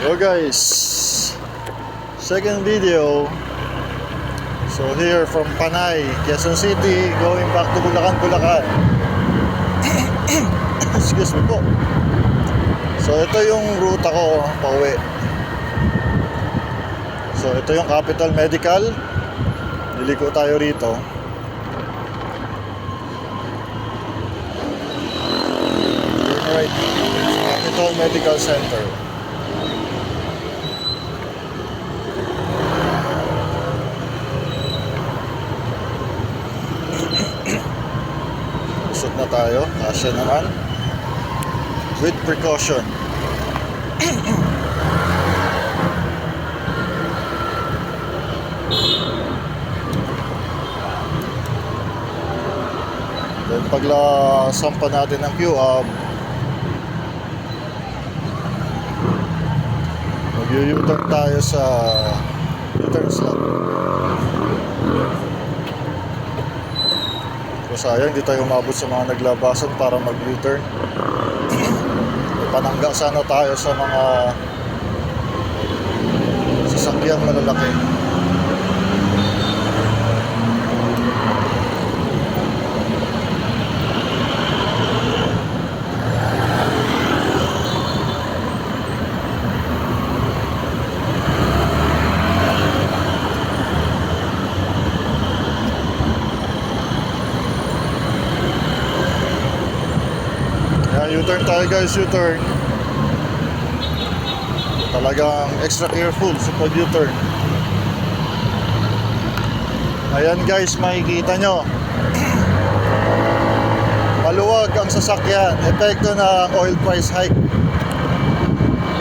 Hello guys, second video. So here from Panay, Quezon City, going back to Bulacan, Bulacan. Excuse me po. So ito yung ruta ko pauwi. So ito yung Capital Medical. Liliko tayo rito. Alright, Capital Medical Center. Usot na tayo, kasya naman. With precaution. Then paglasampa natin ng Q-Hub, mag-U-turn tayo sa U-turn slot. So sayang, hindi tayo umabot sa mga naglabasan para mag-U-turn. Panangga sana tayo sa mga sasakyang malalaki. U-turn tayo guys, U-turn. Talagang extra careful sa pag-U-turn. Ayan guys, makikita nyo. Maluwag ang sasakyan. Epekto ng oil price hike.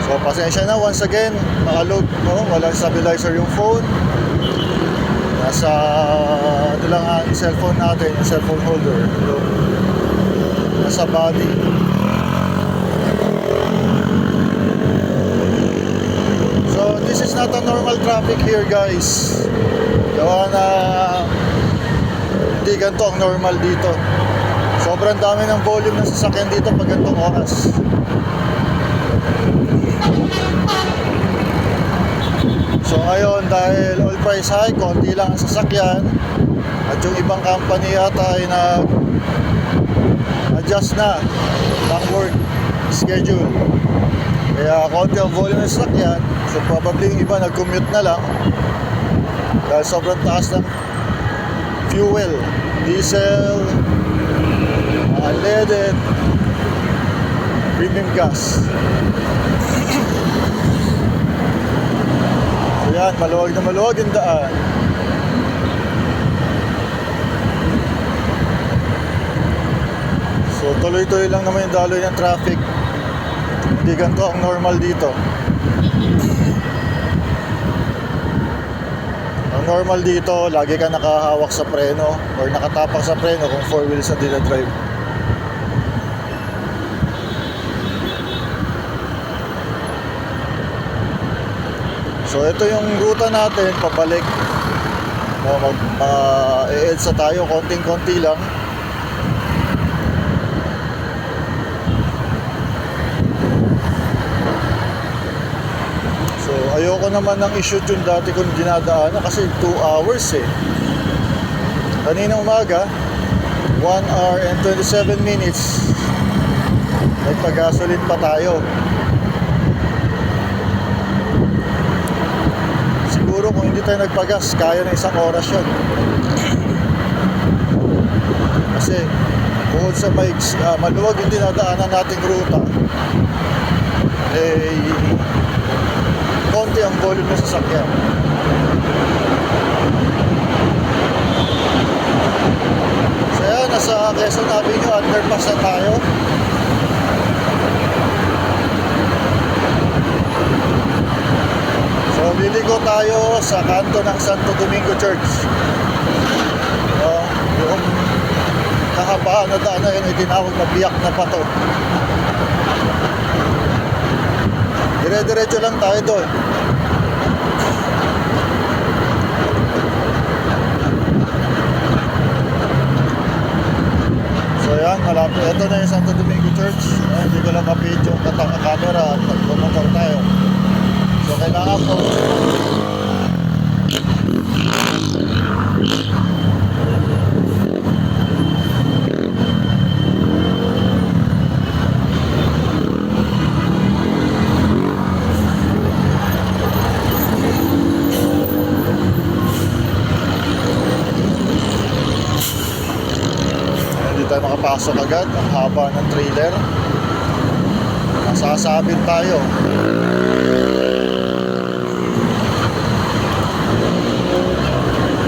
So pasensya na once again. Makalog, no? Walang stabilizer yung phone. Nasa ito lang ang cellphone natin, yung cellphone holder. Nasa body. So this is not a normal traffic here guys. Gawa na hindi ganito ang normal dito. Sobrang dami ng volume ng sasakyan dito pag ganitong oras. So ngayon dahil oil price high, konti lang ang sasakyan. At yung ibang company yata ay adjust na backward schedule. Kaya konti ang volume ng sasakyan. So probably yung iba nag-commute na lang dahil sobrang taas ng fuel, diesel, unleaded, premium gas. So yan, maluwag na maluwag yung daan. So tuloy-tuloy lang naman yung daloy ng traffic. Hindi ganito ang normal dito. Ang normal dito, lagi ka nakahawak sa preno or nakatapak sa preno kung 4 wheels na dinadrive. So ito yung ruta natin pabalik. E-EDSA tayo, konting-konti lang. Ayoko naman nang i-shoot yung dati kong dinadaanan kasi 2 hours eh. Kanina umaga 1 hour and 27 minutes. Nagpagasolin pa tayo. Siguro kung hindi tayo nagpagas, kaya na 1 oras yun. Kasi bukod sa maluwag yung dinadaanan nating ruta, eh konti ang volume ng sasakyan. So yan, nasa Quezon Avenue, underpass na tayo. So liliko tayo sa kanto ng Santo Domingo Church. Yung kahabaan na daan na yun ay tinawag na biyak na pato. Dire-diretso lang tayo doon. So yan, malapit. Ito na yung Santo Domingo Church. Hindi ko lang mapit yung katang camera at pagpumotor tayo. kailangan po. Hindi tayo makapasok agad. Ang haba ng trailer. Nasasabit tayo.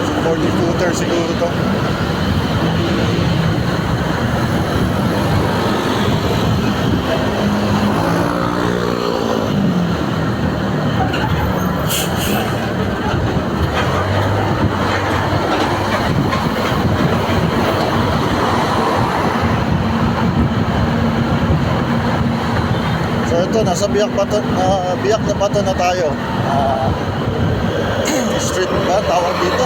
So 40-footer siguro to. So ito, nasa biyak na bato na tayo. Street ba tawag dito?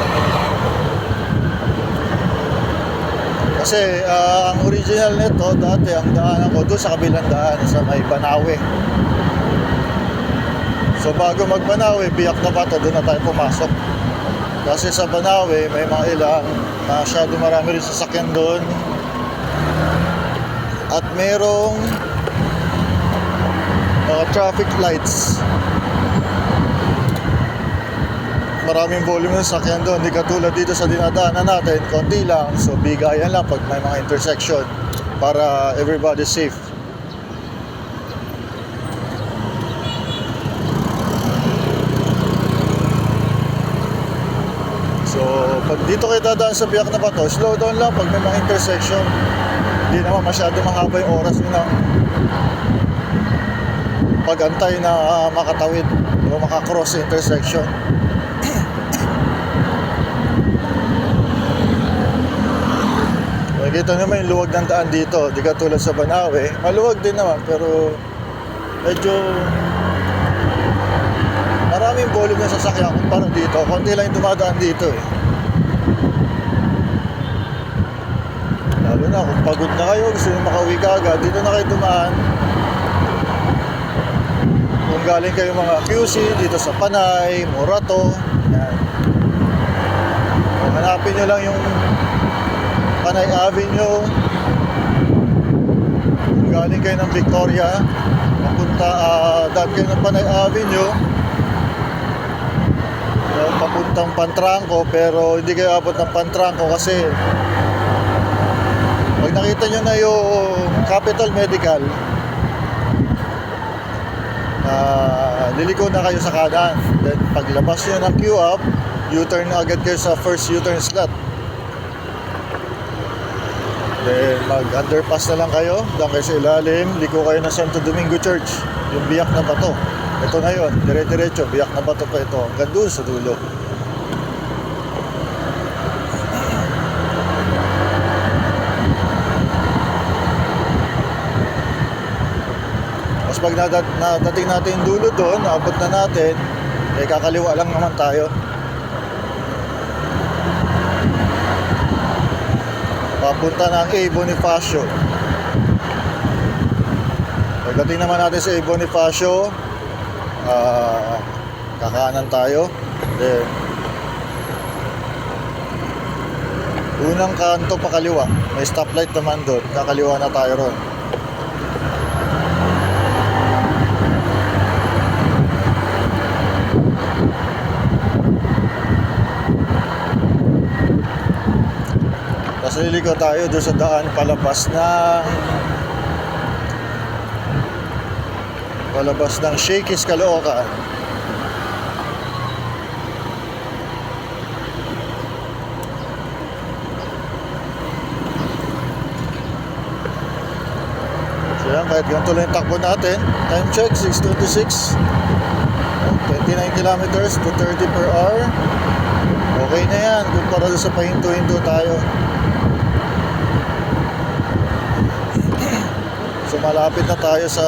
Kasi ang original nito dati, ang daanan ko doon sa kabilang daan sa may Banawe. So bago mag-Banawe, biyak na bato, doon na tayo pumasok. Kasi sa Banawe may mga ilang masyado marami rin sasakyan doon. At merong traffic lights. Maraming volume ng sakyan doon. Hindi katulad dito sa dinadaanan natin, konti lang. So bigayan lang pag may mga intersection para everybody safe. So pag dito kayo dadaan sa biyak na bato, slow down lang pag may mga intersection. Hindi naman masyado mahaba yung oras nyo ng pag-antay na makatawid o makakross sa intersection. Nakikita naman yung luwag ng daan dito. Di katulad sa Banawe. Maluwag din naman pero medyo maraming volume ng sasakyan kumpara dito. Konti lang yung dumadaan dito eh. Lalo na kung pagod na kayo, gusto nyo makauwi ka agad, dito na kayo dumaan. Kung galing kayo mga QC dito sa Panay, Morato, yan. Hanapin nyo lang yung Panay Avenue. Kung galing kayo ng Victoria, daan kayo ng Panay Avenue, papuntang Pantranco, pero hindi kayo abot ng Pantranco kasi pag nakita nyo na yung Capital Medical, liliko na kayo sa kanan. Then paglabas nyo ng Q-up, U-turn na agad kayo sa first U-turn slot. Then mag-underpass na lang kayo, doon kayo sa ilalim, liko kayo ng Santo Domingo Church, yung biyak na bato. Ito na yun, dire-diretso, biyak na bato pa ito, hanggang doon sa dulo. Pag nadating natin yung dulo doon, naabot na natin, eh kakaliwa lang naman tayo. Papunta ng A. Bonifacio. Pagdating naman natin sa A. Bonifacio, kakanan tayo. Then, unang kanto pa kaliwa, may stoplight naman doon, kakaliwa na tayo ron. Tapos liliko tayo doon sa daan palabas ng Shakey's Caloocan. So yan, kahit ganito lang yung takbo natin. Time check, 6:26. 29 kilometers to 30 per hour. Okay na yan, kumpara doon sa pahinto-hinto tayo. So malapit na tayo sa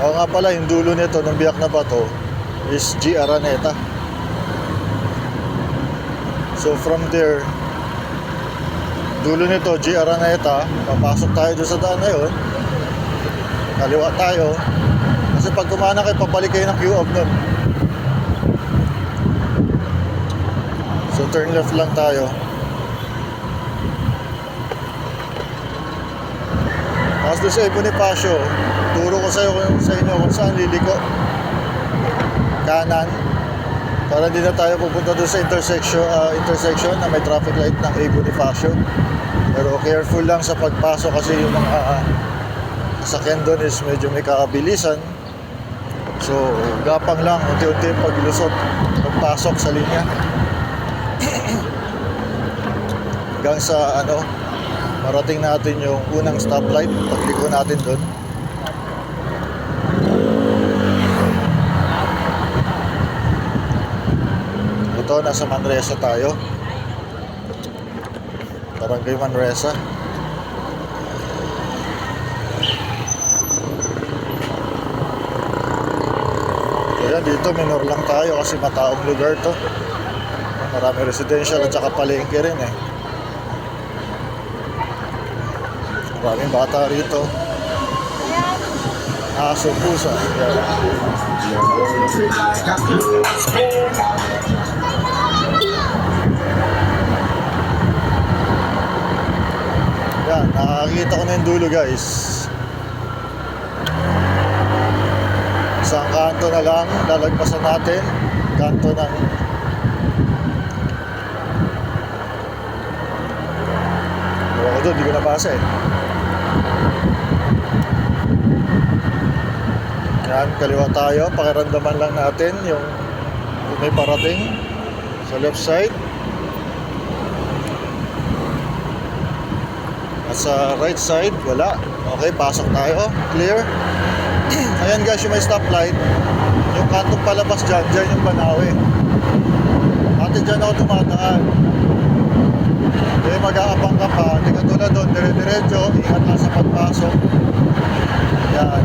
nga pala, yung dulo nito ng biyak na bato is G. Araneta. So from there, dulo nito G. Araneta, papasok tayo doon sa daan na yun, kaliwa tayo kasi Kasi pag kumana kayo, pabalik kayo ng Q-Ob nun. So turn left lang tayo. Tapos doon sa Bonifacio, turo ko sa inyo kung saan liliko. Kanan. Para hindi na tayo pupunta doon sa intersection na may traffic light ng Bonifacio. Pero careful lang sa pagpasok kasi yung mga sasakyan doon is medyo may kakabilisan. So gapang lang, unti-unti paglusot, pagpasok sa linya. Hanggang sa marating natin yung unang stoplight, pagliko natin doon. Ito, nasa Manresa tayo. Barangay Manresa. Kaya dito minor lang tayo kasi mataong lugar to. Marami residential at saka palengke rin eh. Maraming bata rito. Aso, pusa. Yan, nakakita ko na yung dulo guys. Isang kanto na lang, lalagpasan natin. Kanto ng ako doon, di ko nabasa eh. Yan, kaliwa tayo. Pakiramdaman lang natin yung may parating sa left side. At sa right side, wala. Okay, pasok tayo. Clear. Ayan guys, yung may stoplight. Yung kantong palabas dyan, dyan yung Banawe. Ate dyan ako tumataan. Mag-aabang ka pa, hindi ka tulad doon, dire-diretso, ingat lang sa pagpasok. Yan.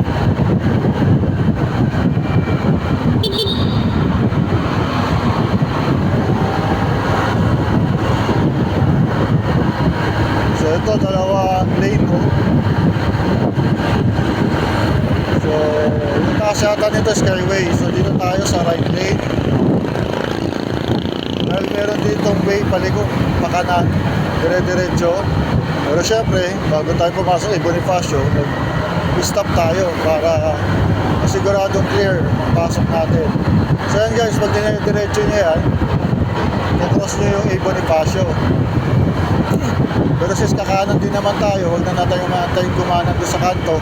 So ito, dalawang lane mo. So, yung kasyatan nito Skyway. So dito tayo sa right lane. Dahil meron ditong way paliko, pakanan, dire-diretso. Pero syempre, bago tayo pumasok sa Bonifacio, nag-stop tayo para masiguradong clear ang pasok natin. So yan guys, pag dire-diretso nyo yan, kukross nyo yung Bonifacio. Pero since kakanan din naman tayo, huwag na natin yung kumanan doon sa kanto.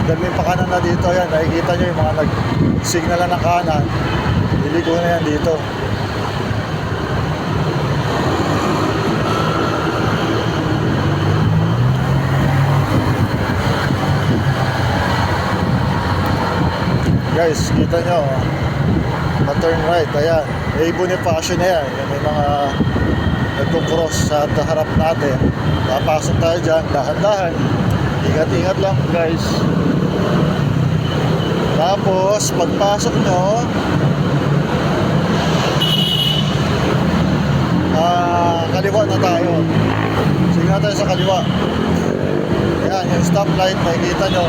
Dahil may pakanan na dito, yan, nakikita nyo yung mga nag-signalan ng kanan, iligo na yan dito. Guys, kita nyo, turn right, ayan, Bonifacio na yan, may mga nagkukross sa harap natin. Papasok tayo dyan, dahan-dahan, ingat-ingat lang guys. Tapos pagpasok nyo, kaliwa na tayo. Sige na tayo sa kaliwa. Ayan, yung stoplight, makikita nyo,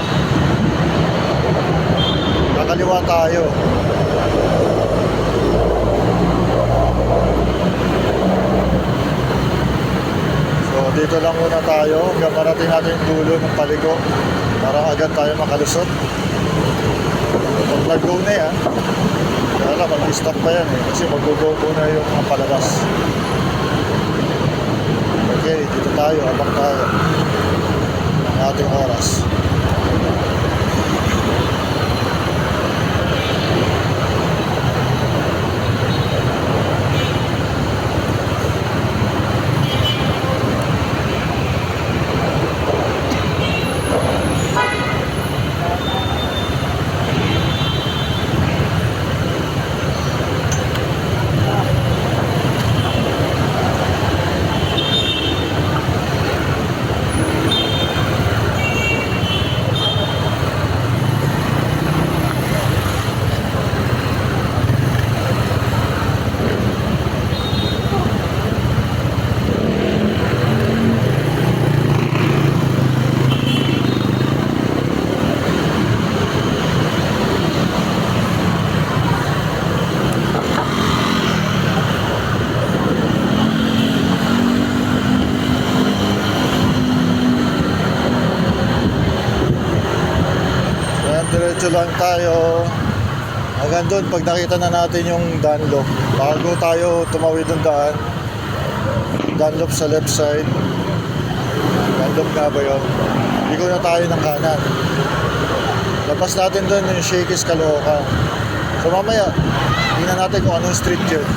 kakaliwa tayo. So dito lang muna tayo hanggang marating natin yung dulo ng paligo para agad tayo makalusot. Pag nag-go na yan, kaya lang mag-stop pa yan eh, kasi mag-go na yung palabas. Okay, dito tayo, abang tayo ang ating oras. Dire-diretso lang tayo. Hanggang doon, pag nakita na natin yung Dunlop, bago tayo tumawid ng daan, Dunlop sa left side. Dunlop nga ba yun? Liko na tayo ng kanan. Labas natin doon yung Shakey's Caloocan. So mamaya, tingnan natin kung anong street yun.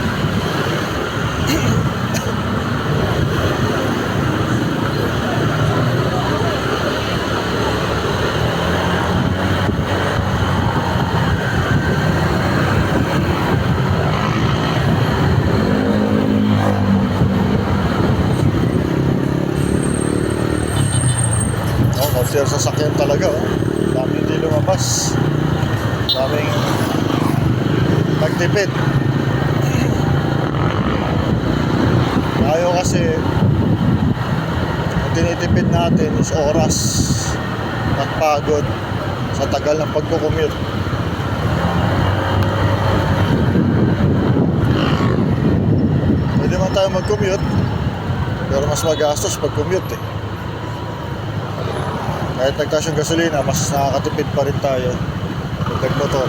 Kasi sasakyan talaga, oh. Daming hindi lumabas. Daming nagtipid. Tayo kasi ang tinitipid natin is oras at pagod sa tagal ng pagkukumute. Pwede man tayo mag-commute, pero mas magastos pag-commute eh. Kahit nagtaas yung gasolina, mas nakakatipid pa rin tayo pag nagmotor.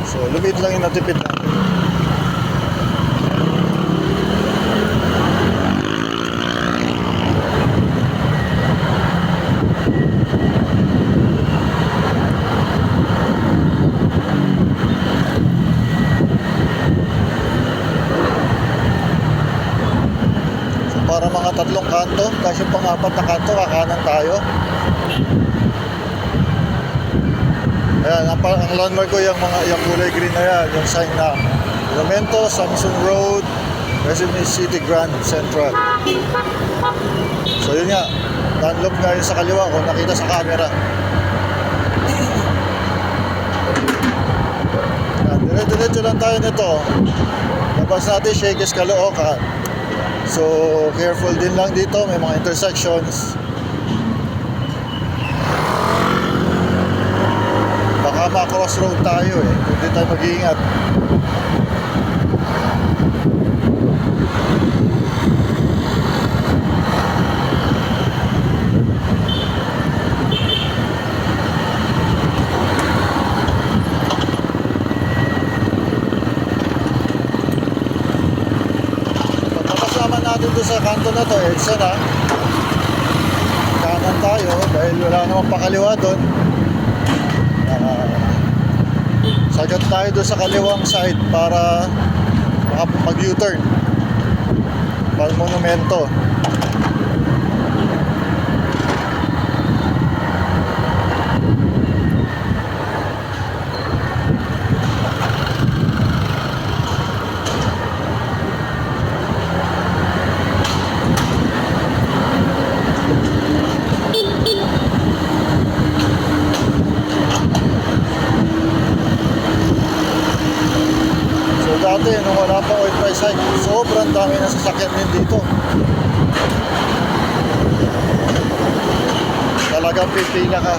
So, lumit lang yung natipid natin. Para mga 3 kanto, kasi pang 4 na kanto, kakanan tayo. Ayan, ang landmark ko yung kulay green na yan, yung sign na Monumento, Samson Road, Quezon City Grand Central. So yun nga, Dunlop nga yun sa kaliwa kung nakita sa camera. Dire-diretso lang tayo nito. Labas natin Shakey's Caloocan. So, careful din lang dito. May mga intersections. Baka ma-crossroad tayo eh. Hindi tayo mag-iingat. Dito sa kanto na to, EDSA na kanan tayo dahil wala namang pakaliwa doon. Sagat tayo doon sa kaliwang side para mag U-turn para Monumento. Dati, nung wala pa oil price hike, sobrang dami na sasakyan din dito. Talagang pipila ka.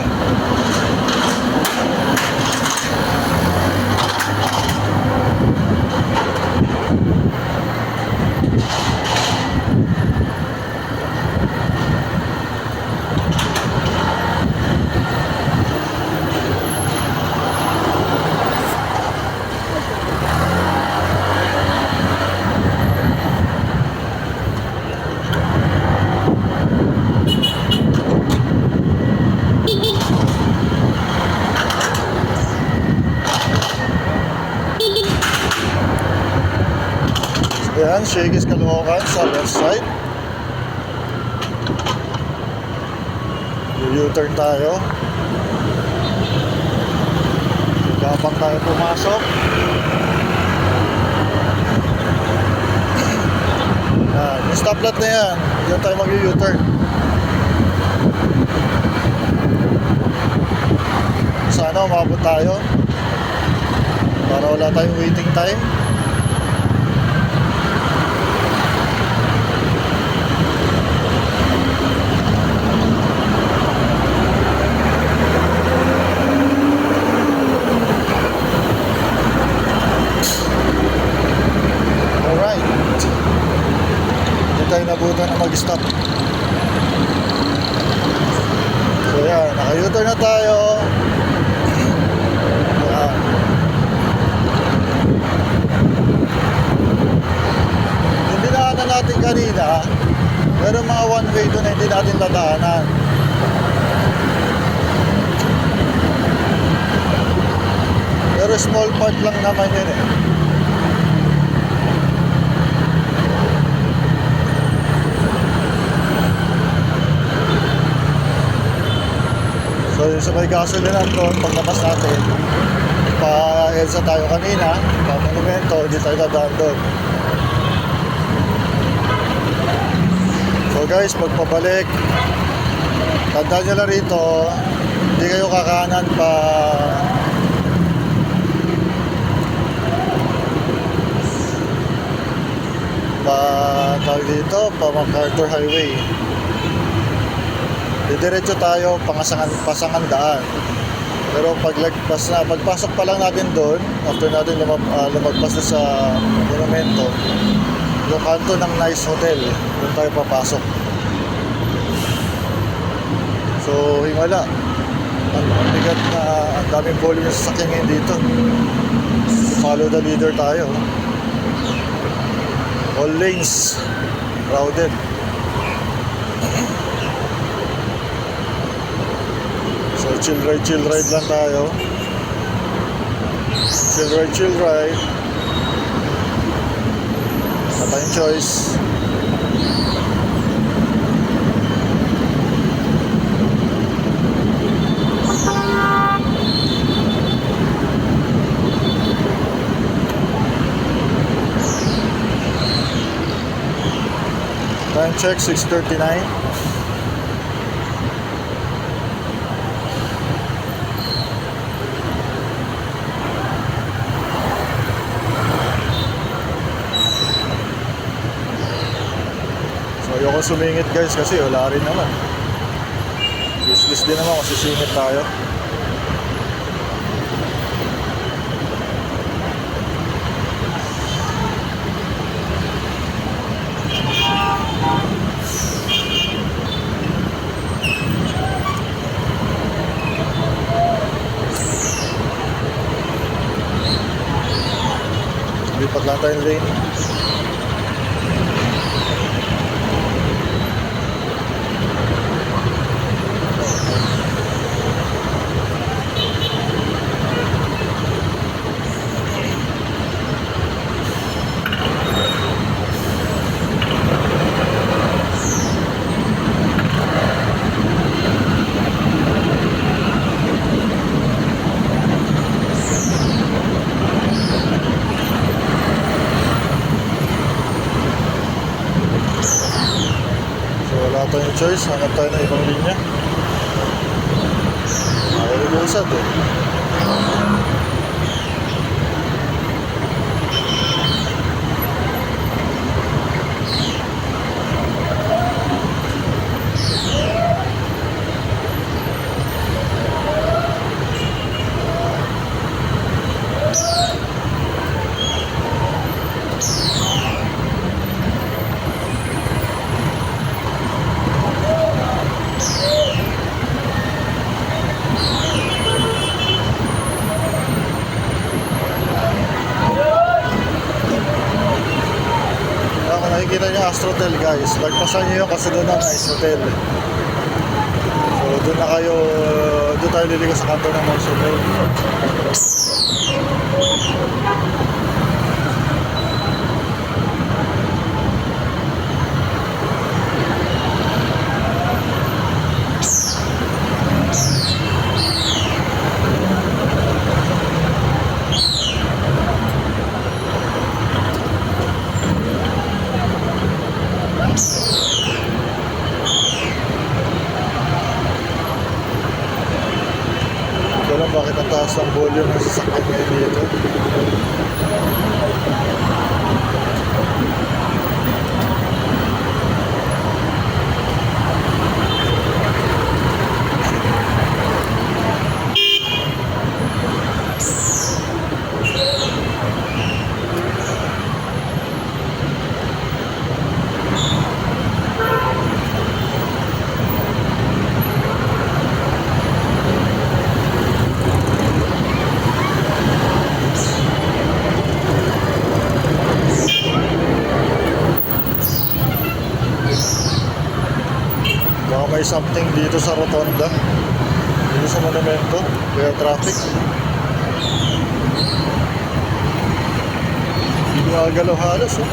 Ayan, Shakey's Caloocan sa left side. U-turn tayo. Gabang tayo pumasok. Ayan, yung stoplight na yan. Diyan tayo mag-U-turn. Sana umabot tayo para wala tayong waiting time. Tayo nabutan na mag-stop. So yan, Enter na tayo. Ayan. Yung dinaanan natin kanina, meron mga one way doon na hindi natin dadaanan. Pero small part lang naman yun eh. So yung sa may gasolinan doon, paglabas natin, pa-EDSA tayo kanina, pa-monumento, hindi tayo dadaan doon. So guys, pagpabalik, tandaan nyo lang rito, hindi kayo kakanan pa tawag dito, pa MacArthur Highway. Didiretso tayo pasangan daan. Pero pagpasok pa lang natin doon, after natin lumagpas na sa monumento, yung kanto ng Nice Hotel, doon tayo papasok. So himala, ang bigat na, ang daming volume sa sasakyan ngayon dito. Follow the leader tayo. All lanes crowded. So chill ride lang tayo. Chill ride. Wala tayong choice. Time check, 6:39. So ayoko sumingit guys kasi wala rin naman. Useless din naman kung sisingit tayo. Lipat lang tayong lane. Wala tayong choice, hanap tayo ng ibang linya. Ayaw ilusad eh. Nakikita nyo Astrotel guys, lagpasan nyo yung kasunod ng Nice Hotel. So doon na kayo, doon tayo liligo sa kanto ng Nice Hotel. Alam bakit ang taas ng volume ng sasakyan ngayon dito. may something dito sa rotonda. Dito sa monumento. Kaya traffic. Hindi gumagalaw halos oh.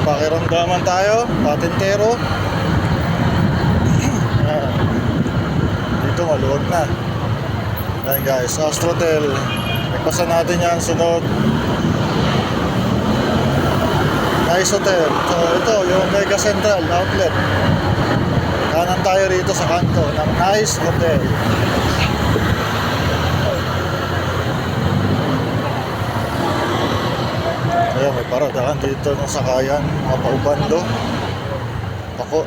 Pakiramdaman tayo, patintero. Dito maluwag na. Ayan guys, Astrotel. Ipasa natin yan sunod. Nice Hotel. So ito yung Mega Central Outlet. Kanan tayo rito sa kanto ng Nice Hotel. Ayan, may paradahan dito ng sakayan, mga paubando. Ako.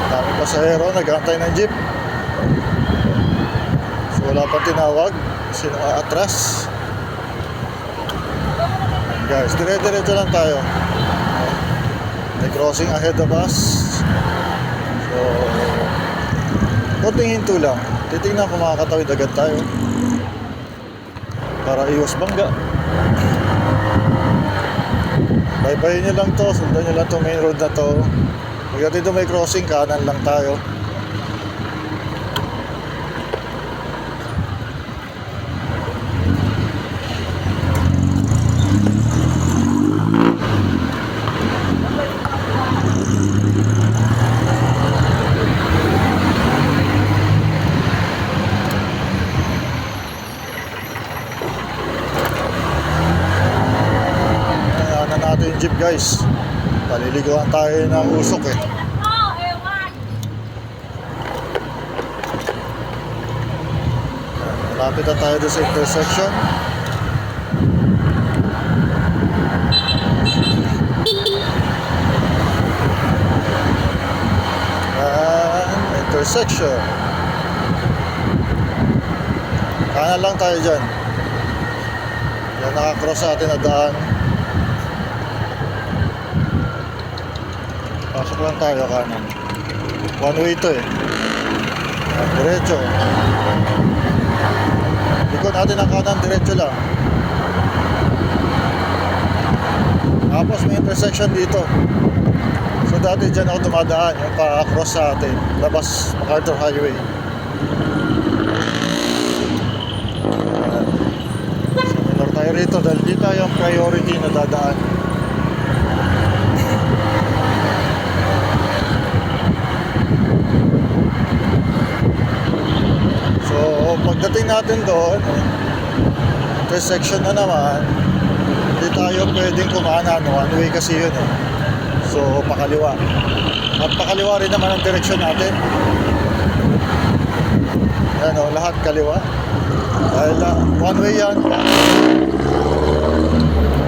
Dami pasahero, nag-aantay ng jeep. So wala pang tinawag. Sino atras? Guys, dire-diretso lang tayo. May crossing ahead of us. So, konting hinto lang. Titingnan kung makakatawid agad tayo. Para iwas bangga. Baybayin nyo lang to, sundan nyo lang to main road na to. Pagkat dito may crossing, kanan lang tayo. Natin yung jeep guys, paliliguan tayo ng usok eh. Malapit na tayo doon sa intersection. Intersection. Kanan lang tayo dyan. Yan nakakross sa atin na daan. Pasok lang tayo kanan. One way to eh. Diretso. Ikot natin ang kanan, diretso lang. Tapos may intersection dito. So dati dyan ako dumadaan, yung pa-cross sa atin, labas MacArthur Highway. So minor tayo rito dahil di tayo ang priority na dadaan. So pagdating natin doon, intersection na naman, hindi tayo pwedeng kumanan. One way kasi yun eh. So, pakaliwa. At pakaliwa rin naman ang direksyon natin. Yan o, lahat kaliwa. Dahil one way yan.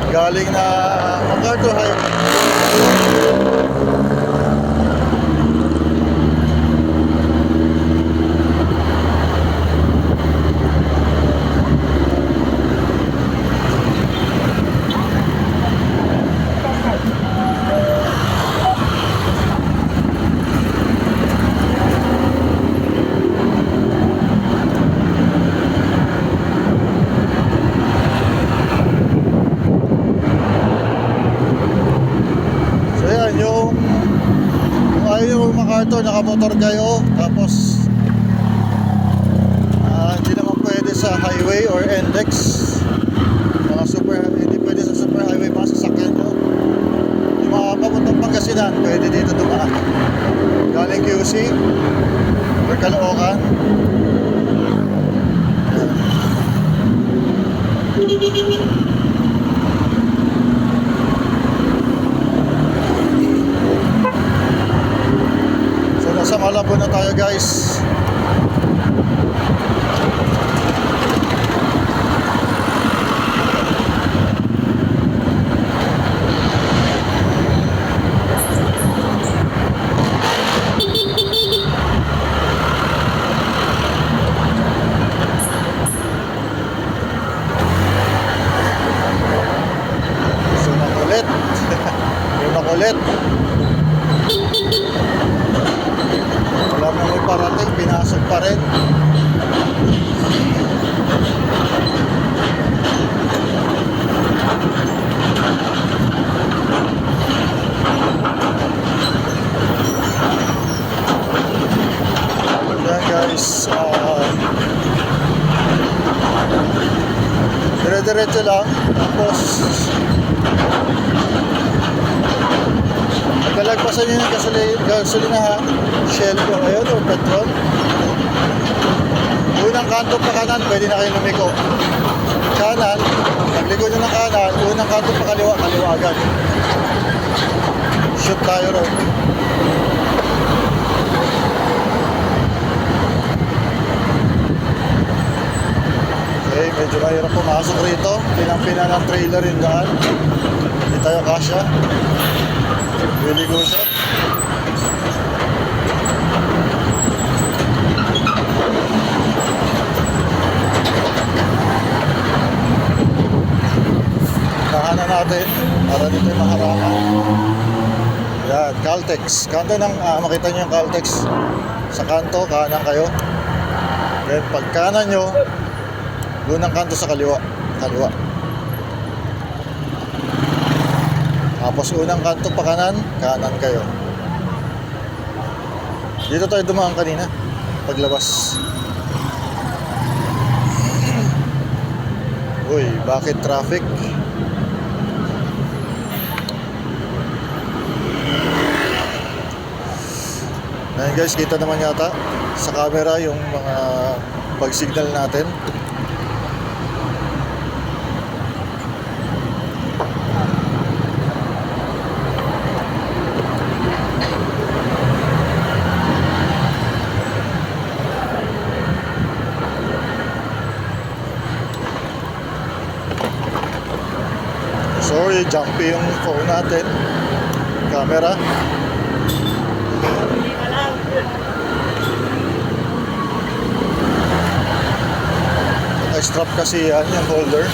Galing na MacArthur Highway. MacArthur, nakamotor kayo, tapos hindi naman pwede sa highway or NLEX, hindi pwede sa super highway mga sasakyan nyo. Yung mga papuntang Pangasinan, pwede dito dumaan galing QC or Caloocan. Nasa Malabo na tayo, guys. So makulit. Yung makulit. Wala mo may parating, pinasok pa rin. Yan guys, dire-diretso lang. Tapos nagkalagpasan nyo ng gasolinahan, Shell ko ngayon o petrol. Unang kanto pa kanan, pwede na kayo lumiko. Kanan, nagligo nyo ng kanan, unang kanto pa kaliwa, kaliwa agad. Shoot tayo ron. Okay, medyo mahirap pumasok rito. Pinang-pina ng trailer yung daan. Hindi tayo kasya. Liligo siya. Tahanan natin para dito yung maharangan. Yan, Caltex. Kanto ng, makita nyo yung Caltex. Sa kanto, kanan kayo. Then pag kanan nyo, unang kanto sa kaliwa. Kaliwa. Tapos unang kanto pa kanan, kanan kayo. Dito tayo dumaan kanina, paglabas. Uy, bakit traffic? Ayan guys, kita naman yata sa camera yung mga pag-signal natin. Sorry, jumpy yung phone natin. Camera. Strap kasi yan, yung holder.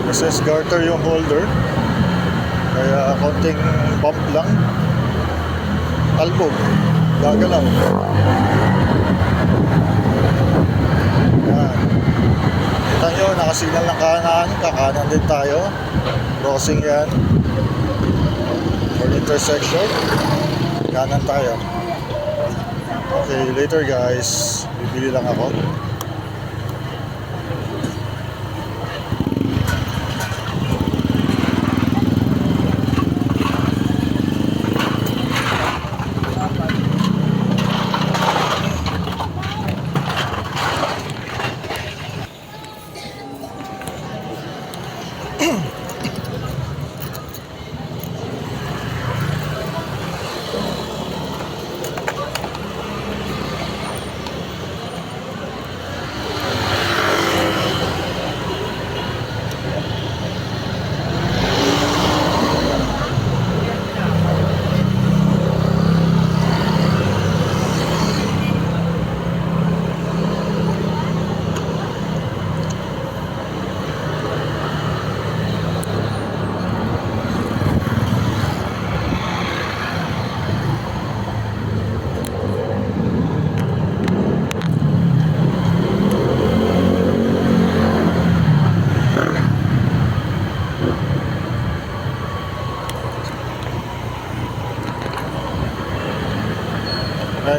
SS garter yung holder. Kaya konting bump lang. Talbog. Gagalaw. Yan. Kita nyo, nakasignal ng kanan. Kakanan din tayo. Crossing yan. For intersection. Kanan tayo. Okay, later guys. Bibili lang ako.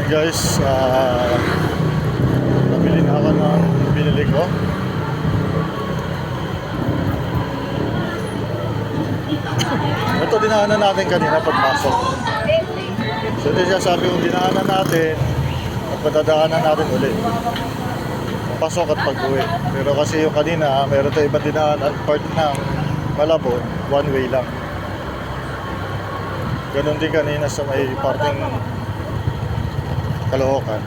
guys, nabili na ako ng binili ko. Ito dinaanan natin kanina pagpasok. So ito siya sabi kong dinaanan natin at patadaanan natin ulit pasok at pag-uwi. Pero kasi yung kanina meron tayo iba dinaanan part ng Malabon, one way lang. Ganon din kanina sa may parting Caloocan.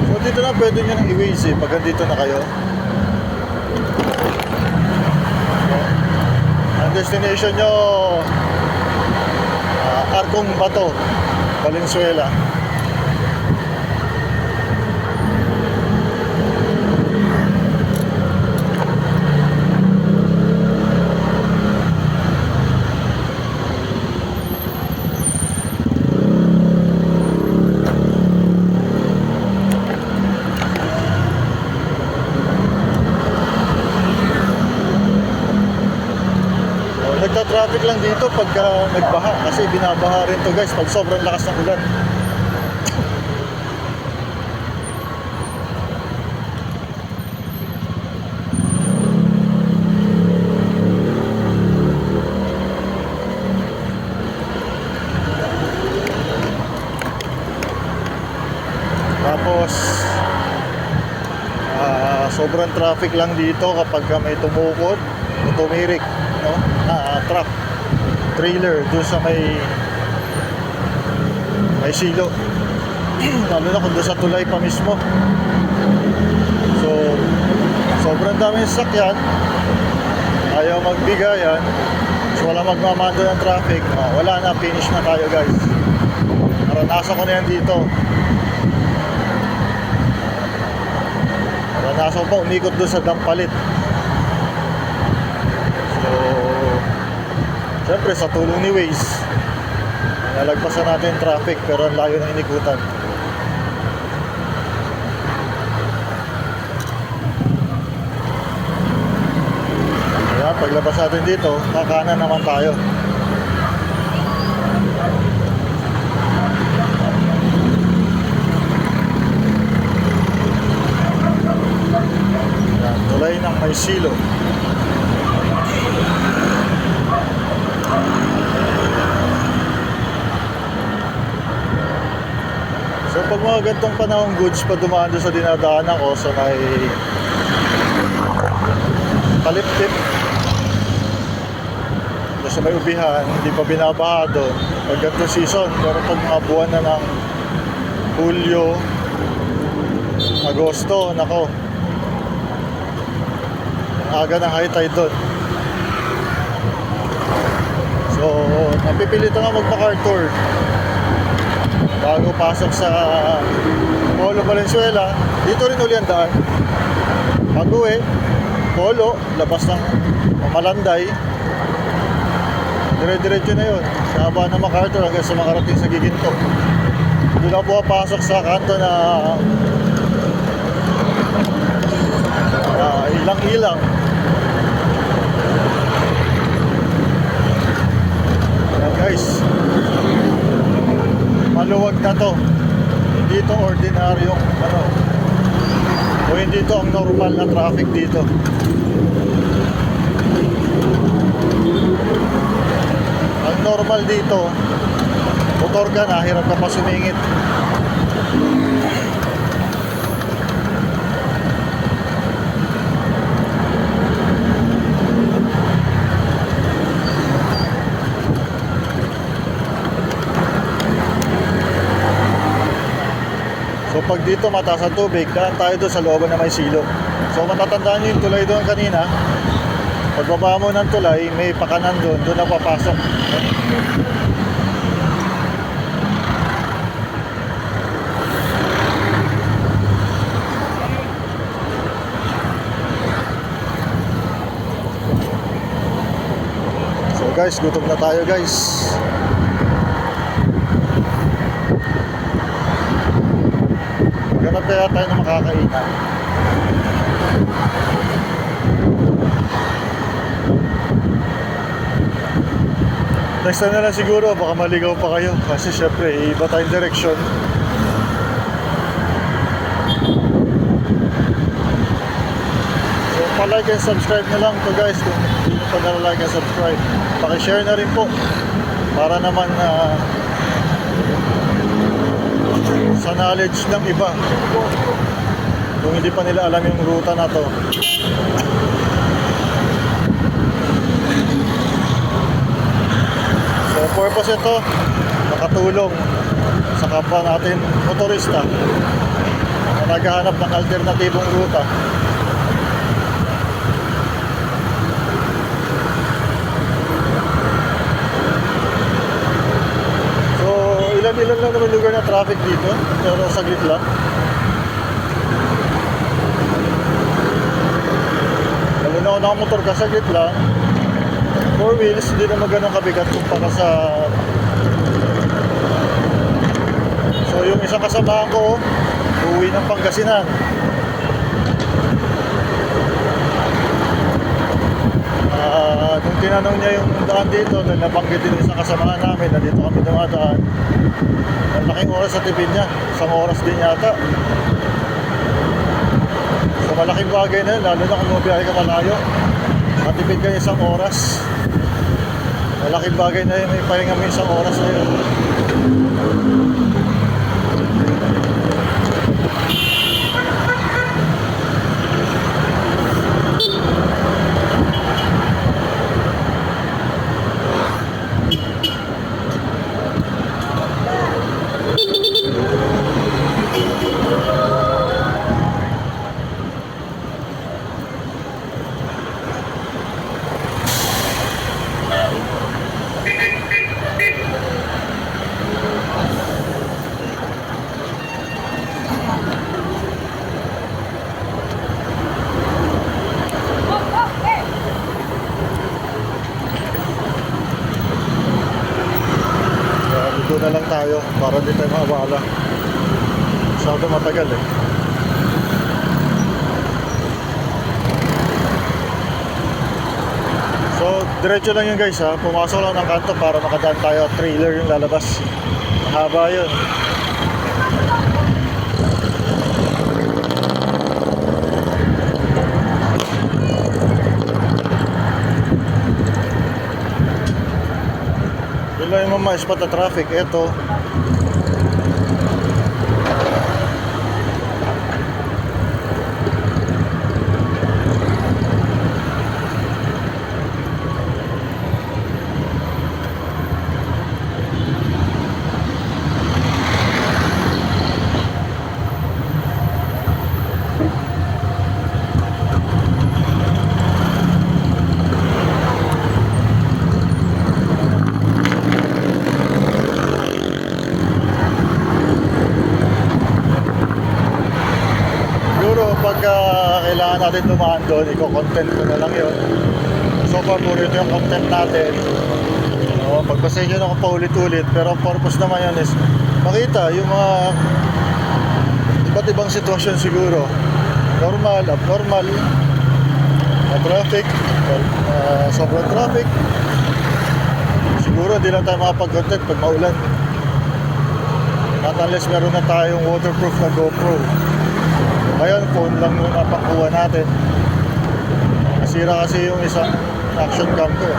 So dito na pwede nyo nang i-waze pag andito na kayo. Ang destination nyo Arcong Bato, Valenzuela. Nagta-traffic lang dito pagka nagbaha kasi binabaha rin to guys pag sobrang lakas ng ulan. Tapos sobrang traffic lang dito kapag may tumukod o tumirik, no? Truck, trailer doon sa may silo. Lalo na kung doon sa tulay pa mismo. So sobrang daming sasakyan, ayaw magbigayan, so wala magmamando ng traffic. Wala na, finish na tayo guys. Naranasan ko na yan dito. Naranasan ko pa umikot doon sa Dampalit. Siyempre sa tulong ni Waze nalagpasan natin traffic pero ang layo ng inikutan. Kaya paglabas natin dito kakanan naman tayo. Yan, tulay ng may silo. So pag mga gantong panahong goods pa dumaan doon sa dinadaanan ko sa may Kaliptip, doon sa may Ubihan, hindi pa binabaha doon pag gantong season. Pero pag mga buwan na ng Hulyo, Agosto, nako, ang aga ng high tide doon. So napipilitan nga magpa-car-tour bago pasok sa Polo, Valenzuela. Dito rin uli ang daan. Pag-uwi, Polo, labas ng Malanday, dire-diretso na yun sa haba ng MacArthur hanggang sa makarating sa Giginto. Doon ako pumapasok sa kanto na ilang-ilang. Ayan guys, maluwag na to. Hindi ito ordinaryong o hindi ito ang normal na traffic dito. Ang normal dito, motor ka na, hirap ka pa sumingit. So pag dito mataas ang tubig, daan tayo doon sa looban na may silo. So matatandaan nyo yung tulay doon kanina. Pagbaba mo ng tulay, may pakanan doon, doon na papasok. So guys, gutom na tayo guys. Ganap kaya tayo na makakainan. Next time na lang siguro, baka maligaw pa kayo. Kasi syempre, iba tayong direksyon. So, pa-like and subscribe na lang to guys. Kung hindi nyo pa na-like and subscribe, pakishare na rin po. Para naman sa knowledge ng iba. Kung hindi pa nila alam yung ruta na to. So, purpose ito, makatulong sa kapwa natin motorista na naghahanap ng alternatibong ruta. So, ilan-ilan lang naman lugar na traffic dito, pero saglit lang. Lalo na ako nakamotor ka, saglit lang. 4 wheels, hindi naman ganun kabigat kumpara sa... So yung isang kasamahan ko, uuwi ng Pangasinan. Nung tinanong niya yung daan dito, dahil nabanggit din isang kasamahan namin na dito kami dumadaan, ang laking oras sa tipid niya, 1 oras din yata. So malaking bagay na yun, lalo na kung mabiyahe ka malayo, matipid ka 1 oras. Malaking bagay na yun, may pahinga mo 1 oras na yun. Dito na lang tayo para hindi tayo mawala. Masyado matagal eh. So diretso lang yun guys ha. Pumasok lang ng kanto para makadaan tayo. Trailer yung lalabas. Haba yun. Yun lang yung mga spot na traffic. Ito. Pagka kailangan natin dumaan doon, i-content ko na lang yun. So far, puro ito yung content natin. Pagpasensya na ako paulit-ulit, pero ang purpose naman yan is makita yung mga iba't ibang sitwasyon siguro. Normal, abnormal, traffic, sobrang traffic. Siguro hindi lang tayo makapag-content pag maulan. Not unless meron na tayong waterproof na GoPro. Ngayon, phone lang yung napakuha natin. Nasira kasi yung isang action cam ko.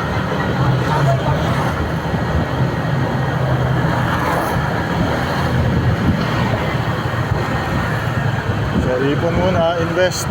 So, ipon muna, invest.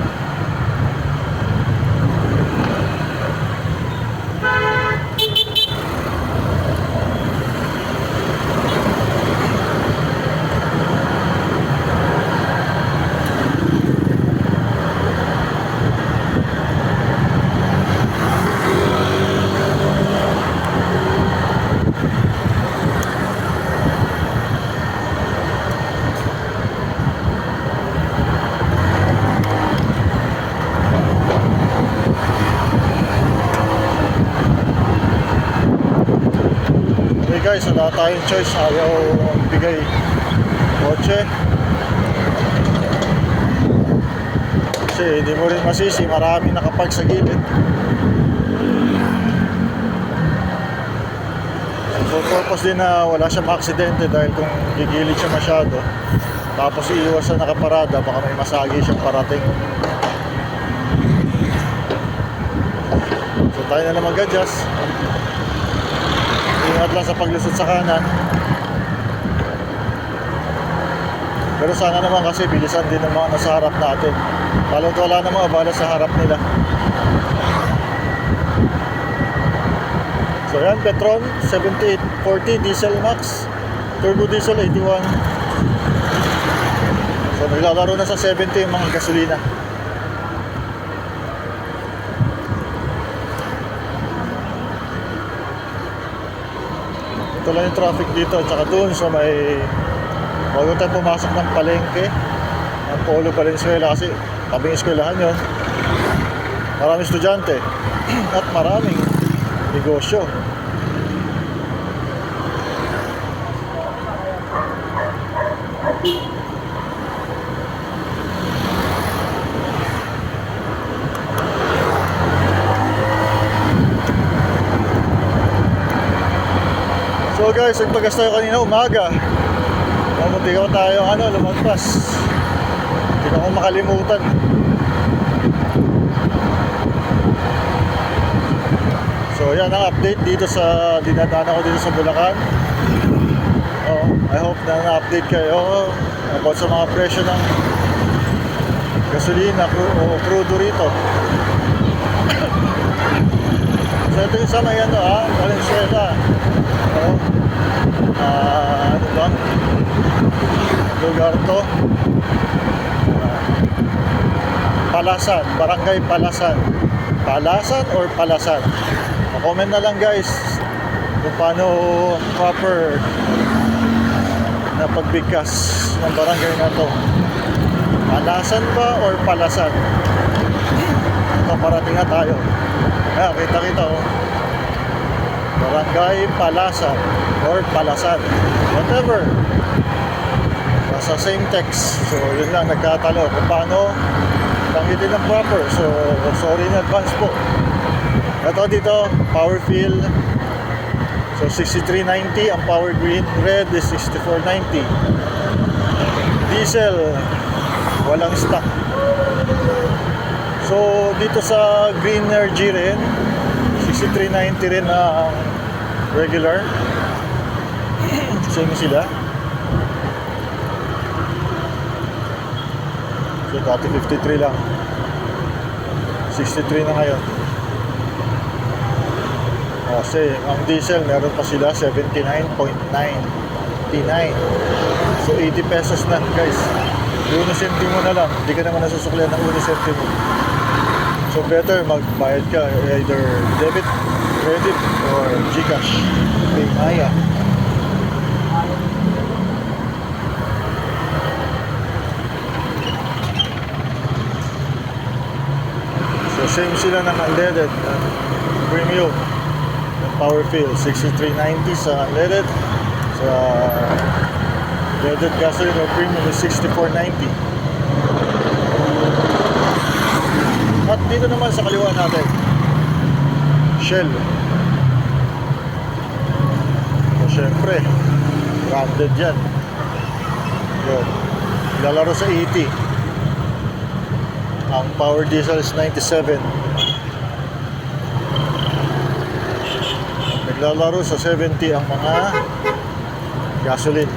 Guys, wala tayong choice, ayaw bigay kotse kasi hindi mo rin masisi, maraming nakapark sa gilid. For purpose din na wala siyang aksidente dahil kung gigilid siya masyado tapos iiwas sa nakaparada, baka may masagi siyang parating. So tayo na lang mag-adjust. Ingat lang sa paglusot sa kanan. Pero sana naman kasi bilisan din ng mga nasa harap natin. Lalo't wala namang abala sa harap nila. So yan, Petron 7840 Diesel Max, Turbo Diesel 81. So naglalaro na sa 70 yung mga gasolina. Ito lang yung traffic dito at saka doon sa may bago tayo pumasok ng palengke ng Polo Valenzuela kasi tabing eskwelahan yun. Maraming estudyante at maraming negosyo. So guys, nagpagas tayo kanina umaga. Mamunti ko tayo lumagpas. Hindi ko makalimutan. So yan ang update dito sa dinadaanan ko dito sa Bulacan. I hope na na-update kayo about sa mga presyo ng gasolina o crudo rito. So ito yung sa may Valenzuela. Ano ba? Lugar to? Palasan, Barangay Palasan. Palasan or Palasan? Comment na lang guys kung paano proper na pagbigkas ng barangay na to. Palasan ba or Palasan? Ito, parating na tayo. Kita Barangay Palasan or Palasan, whatever, nasa same text. So yun lang, nagkatalo kung paano banggitin ng proper. So sorry in advance po. Ito dito, power fill. So 6390 ang power green, red is 6490. Diesel walang stock. So dito sa Green Energy rin 6390 rin na regular. Same sila. So dati 53 lang, 63 na ngayon. Kasi ang diesel meron pa sila 79.99. So 80 pesos na guys. 1 sentimo na lang, hindi ka naman nasusuklihan ng 1 sentimo. So better magbayad ka either debit, credit, or GCash. Pay Maya. So same sila ng unleaded premium power fill, 6390 sa unleaded. Sa leaded gasoline or premium is 6490. At dito naman sa kaliwa natin, Shell. So syempre branded yan. Yun, lalaro sa 80. Ang power diesel is 97. Naglalaro sa 70 ang mga gasoline.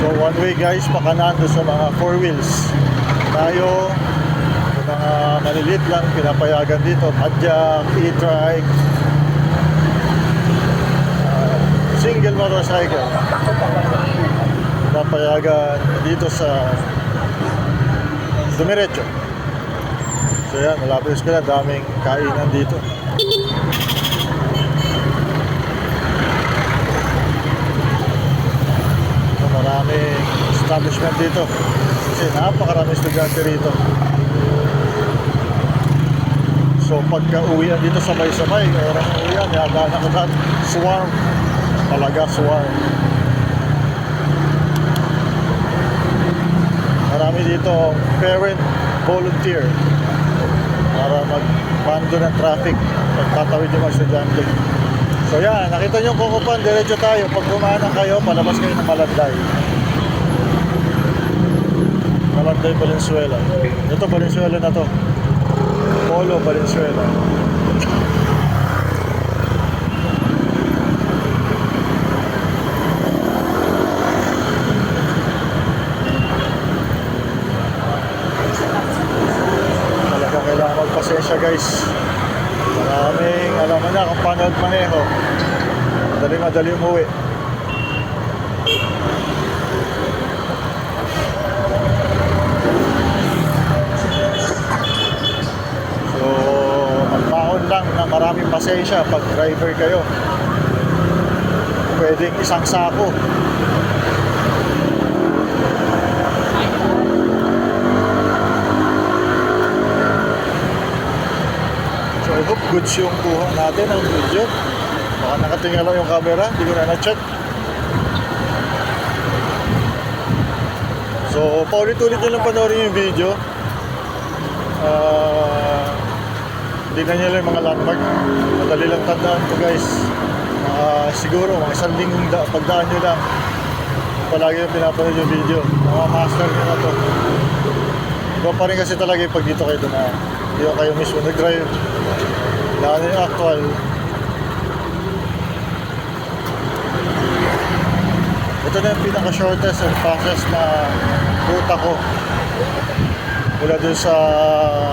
So one way guys, pakanan doon sa mga 4 wheels. Tayo sa mga maliliit lang pinapayagan dito, padjak, e-trike, single motorcycle, pinapayagan dito sa Dumiretso. So yan, malapit sila, daming kainan dito. So, maraming establishment dito kasi napakaraming estudyante rito. So pagka uwian dito sabay-sabay, orang uwian, yada na ko lahat, swarm, talaga swarm. dito parent volunteer para mag-bando ng traffic pagtatawid yung mga estudyante. So yan, nakita nyo Kukupan, diretso tayo. Pag kumanan kayo, palabas kayo ng Malanday. Malanday, Valenzuela. Ito, Valenzuela na to. Polo, Valenzuela. Talaga kailangan magpasensya guys. Maraming alam mo na kung paano maneho. Madali umuwi. So, magbaon lang na maraming pasensya pag driver kayo. Pwedeng isang sako. So, I hope goods yung kuha natin ang video. Baka nakatingin lang yung camera, hindi ko na na-check. So, paulit-ulit nyo lang panoorin yung video. Tingnan nyo lang yung mga landmark. Madali lang tandaan ko guys. Siguro, mga isang linggong pagdaan nyo lang. Palagi yung pinapanood yung video. Mga master nyo na to. Iba pa rin kasi talaga yung pag dito kayo dumaan. Hindi kayo mismo nag-drive. Daan yung actual. Ito na yung pinaka-shortest and fastest na ruta ko mula dun sa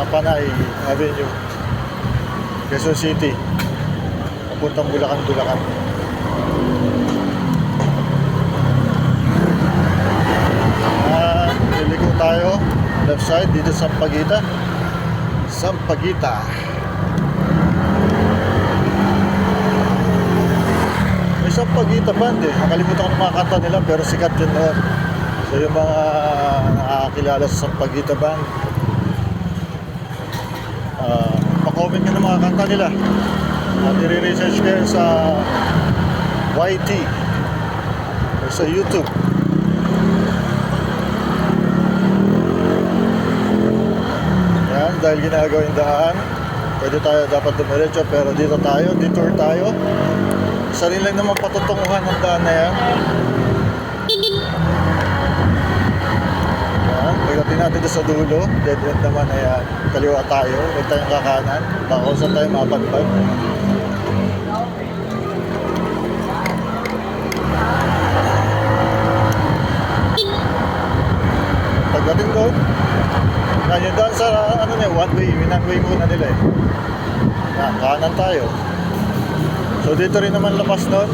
Panay Avenue, Quezon City, papuntang Bulacan. Liliko tayo, left side, dito sa Sampaguita. May Sampaguita band eh. Nakalimutan ko ng mga kanta nila pero sikat yun noon. So yung mga nakakilala sa Sampaguita band, pa-comment nyo ng mga kanta nila. At i-research kayo sa YT o sa YouTube. Yan, dahil ginagawa yung daan, pwede tayo dapat dumiretso pero dito tayo, detour tayo. Sarili lang naman patutunguhan ng daan na yan. Yan, pagdating natin doon sa dulo, dead end naman na yan. Kaliwa tayo, huwag tayong kakanan. Baka kung saan tayo mapadpad. Pagdating doon, yan yung daan sa one way muna nila eh. Yan, kanan tayo. So dito rin naman labas nun.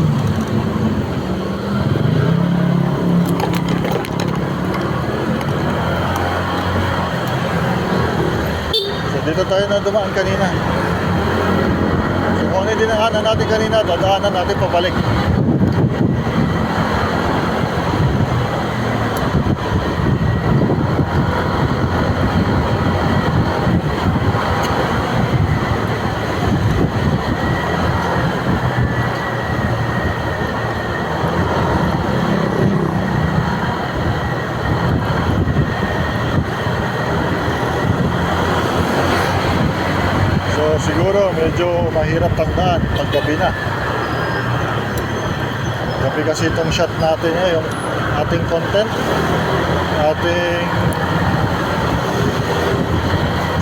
So dito tayo na dumaan kanina. So kung ano yung dinaanan natin kanina, dadaanan natin pabalik. Siguro medyo mahirap tandaan pag gabi na. Gabi kasi itong shot natin yung ating content, ating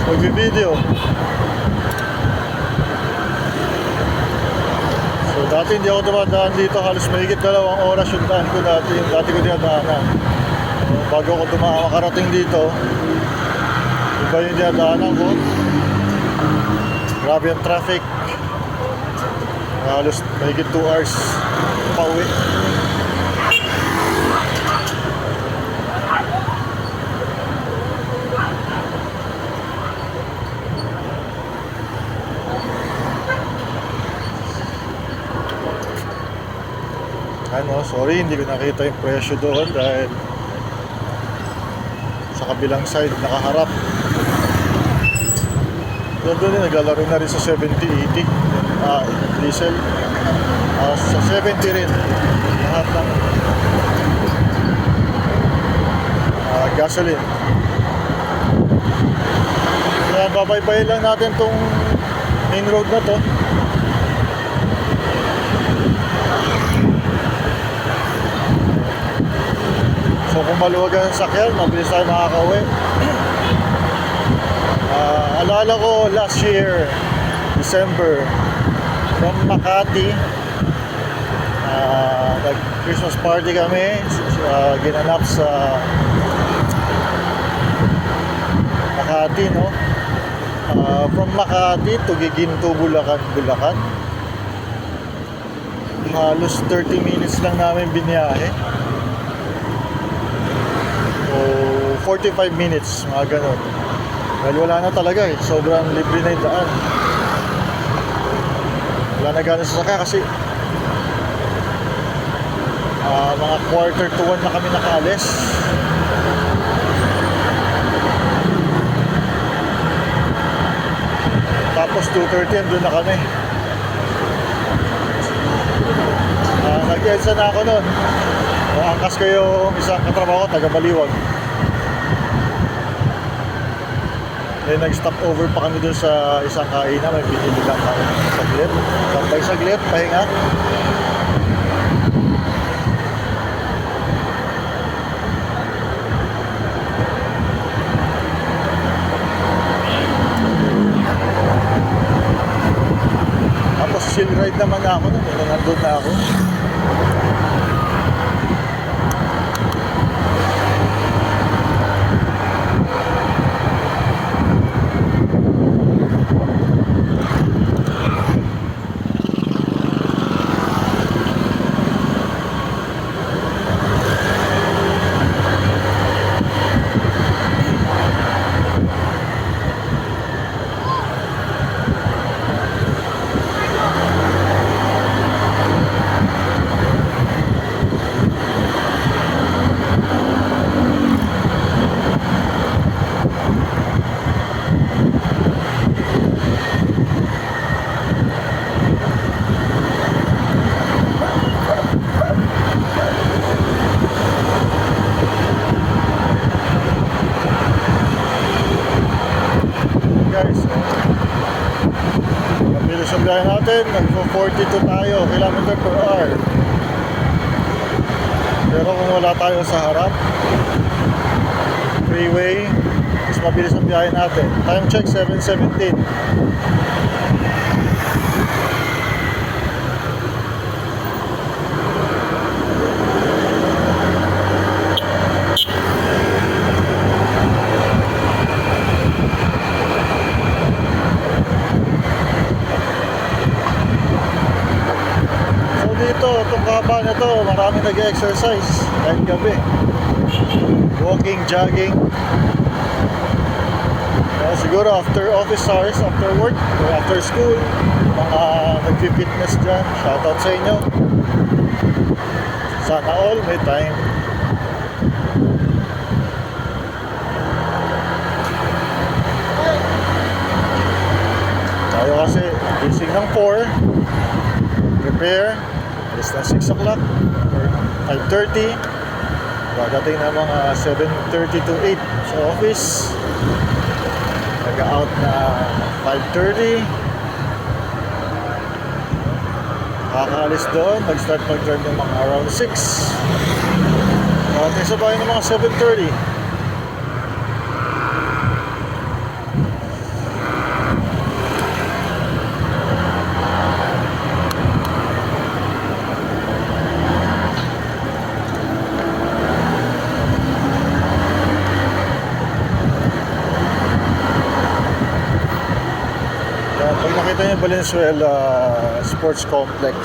mag-video. So dati hindi ako dumadaan dito, halos mahigit 2 oras yung daan ko dati, yung dati ko dinadaanan. Bago ako makarating dito, iba yung dinadaanan ko. Grabe ang traffic. Halos mahigit 2 hours pauwi. Sorry, hindi ko nakita yung presyo doon dahil sa kabilang side nakaharap. Doon din, naglalaro na rin sa 70-80 diesel. Sa 70 rin lahat ng gasoline. Ayan, babaybayin lang natin tong main road na to. So kung maluwag ang sakyan, mabilis tayo makakauwi. Alala ko last year, December, from Makati, nag-Christmas party kami, ginanap sa Makati, no? From Makati to Giginto, Bulacan. Halos 30 minutes lang namin biniyahe. So, 45 minutes, mga ganun. Dahil wala na talaga eh. Sobrang libre na yung daan. Wala na gano'n sasakya kasi mga quarter to 1 na kami nakaalis. Tapos 2:30 doon na kami. Nag-EDSA na ako nun. Angkas kayo isang katrabaho, taga Baliwag. Then nag-stop over pa kami dun sa isang kainan. May pinili lang kami saglit. Saglit, pahinga. Tapos chill ride naman ako nun. Nandun na ako. Mabilis ang biyahe natin, nag-42 tayo, kilometer per hour. Pero kung wala tayo sa harap, freeway, mas mabilis ang biyahe natin. Time check 7:17. Itong kahaba na to, marami nag-exercise kahit gabi. Walking, jogging. Siguro after office hours, after work, or after school, mga nag-fitness dyan, shoutout sa inyo. Sana all may time. Tayo kasi gising ng 4, prepare. Alis na 6 o'clock or 5:30. Pagdating na mga 7:30 to 8 sa office. Nag-out na 5:30. Kakaalis doon, mag-start mag-drive ng mga around 6. Pagdating sa bahay ng mga 7:30. Pag nakita niyo Valenzuela Sports Complex,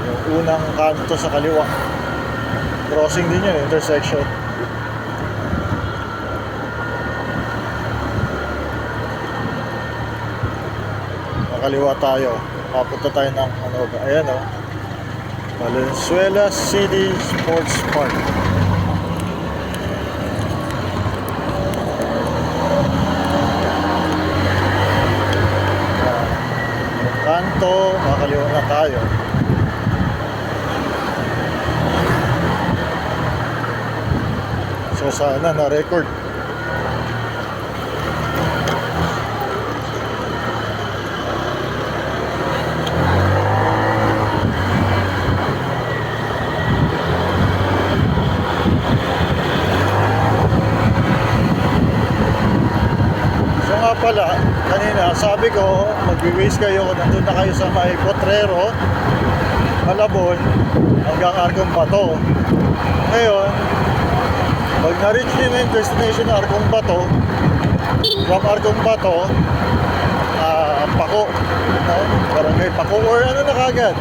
yung unang kanto sa kaliwa, crossing din yun, intersection. Makaliwa tayo, papunta tayo ng ano ba, ayan o, Valenzuela City Sports Park. Kanto, makakaliwa na tayo. So sana na-record kanina, sabi ko, mag-waste kayo kung nandun na kayo sa may Potrero, Malabon, hanggang Arcong Bato. Ngayon, pag na-reach nyo na yung destination na Arcong Bato, from Arcong Bato, Pako, no? Barangay Pako, or ano na kagad,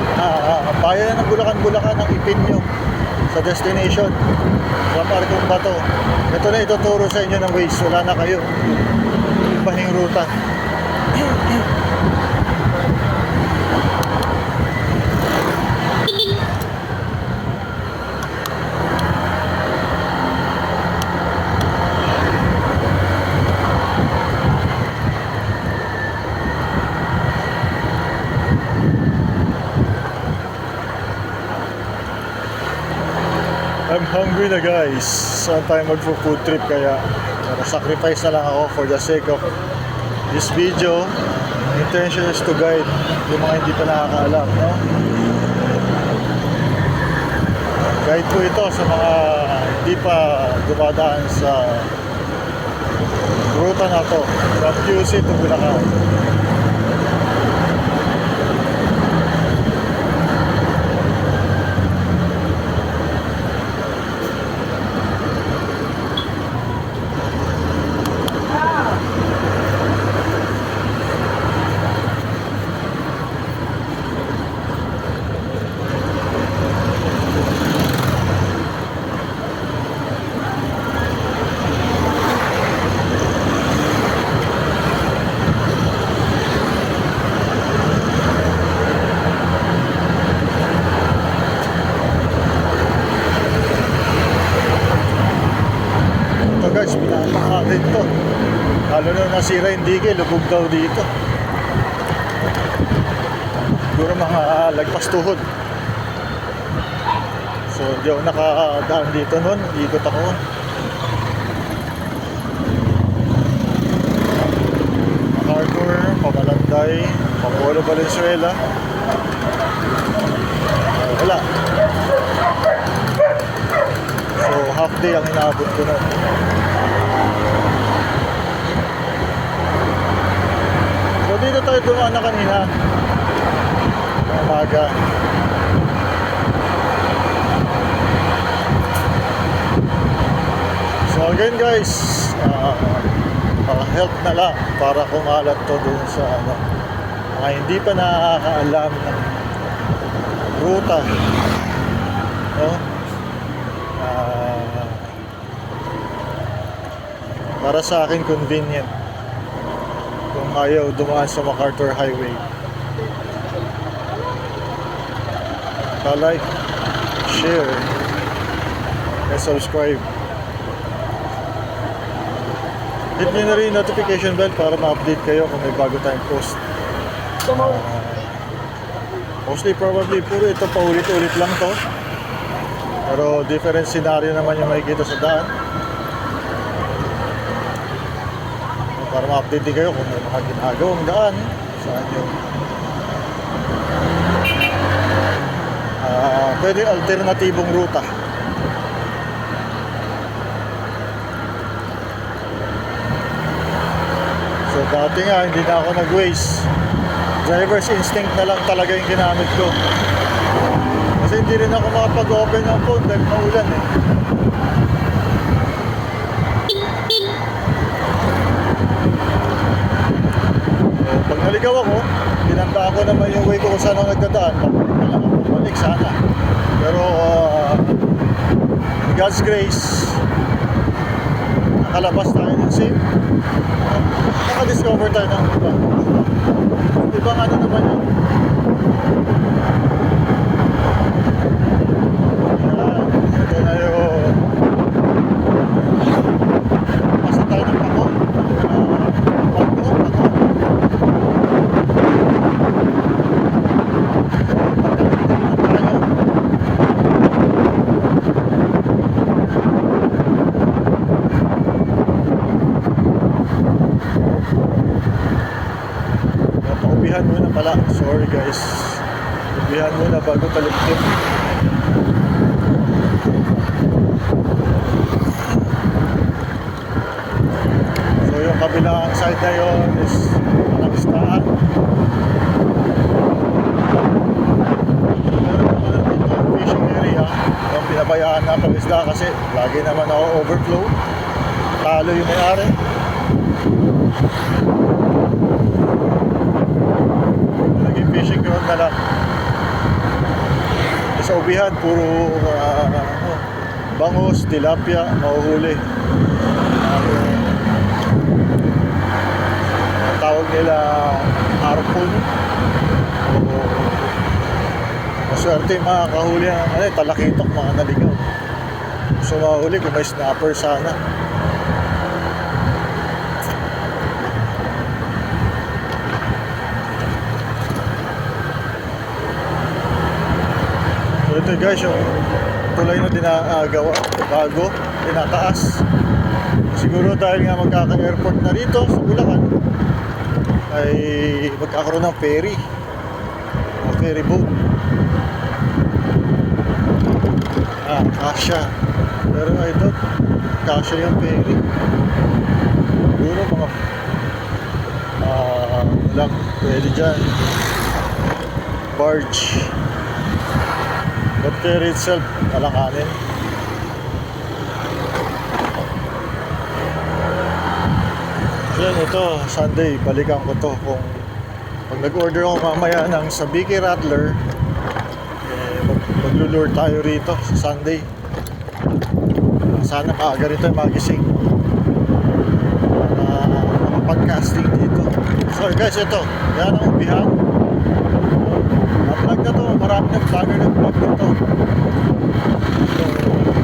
bayan na ng Bulacan ang ipin nyo sa destination from Arcong Bato. Ito na ituturo sa inyo ng Waze, wala na kayo ibahing ruta. I'm hungry na guys. Saan tayo mag-food trip kaya sacrifice na lang ako for the sake of this video. Intention is to guide yung mga hindi pa nakakaalam, no? Guide ko ito sa mga hindi pa dumadaan sa ruta na to from QC to Bulacan. Guys, pinapakatin to. Lalo na nasira yung digil, lubog daw dito. Siguro mga lagpas tuhod. So, di ako nakadaan dito nun. Ikot ako. MacArthur, Pamalanday, Pampolo, Valenzuela. Wala. So, half day ang inaabot ko nun. So, dito tayo dumaan na kanina. Umaga. So, again guys, help na lang para kumalat to dun sa mga hindi pa nakakaalam ng ruta. No? Para sa akin convenient kung ayaw dumaan sa MacArthur Highway. Pa-like, share, and subscribe. Hit nyo na rin notification bell para ma-update kayo kung may bago tayong post. Mostly probably puro ito paulit-ulit lang to, pero different scenario naman yung makikita sa daan. Para ma-update din kayo kung may mga ginagawang daan saan yung pwede alternatibong ruta. So dati nga hindi na ako nag-waste, driver's instinct na lang talaga yung ginamit ko, kasi hindi rin ako makapag-open ng phone dahil maulan eh. Pag naligaw ako, tinandaan ko naman yung way ko kung saan ako nagdadaan. Balik sana. Pero God's grace, nakalabas tayo ng safe. Nakadiscover tayo ng iba. Ibang ano naman yun. Ito na yung pasa tayo ng Pako. Ubihan muna pala, sorry guys, ubihan muna bago talipin. So yung kabilang side na yun is isdaan. Meron naman dito fishing area, yung pinabayaan na pag-isda kasi lagi naman ako overflow. Talo yung may-ari. Naging fishing ground na lang. Sa ubihan, puro bangos, tilapia, mahuhuli. Ang tawag nila harpoon. Maswerte yung mga kahuli ng talakitok, mga naligaw. So mahuli kung may snapper sana. So ito guys, yung tulay na dinagawa, bago, tinataas. Siguro dahil nga magkaka-airport na rito sa Bulacan, ay magkakaroon ng ferry boat. Kasya. Pero I doubt kasya yung ferry. Siguro mga lang pwede dyan. Barge. But ferry itself, alakanin. So yan, ito, Sunday, balikan ko to. Kung pag nag-order ako mamaya ng Sabiki Rattler, maglulure tayo rito sa Sunday. Sana maaga rito magising makapag-casting dito. So guys, ito, yan ang ubihan. Vlog na to, marami ng vlogger ng vlog na to. So,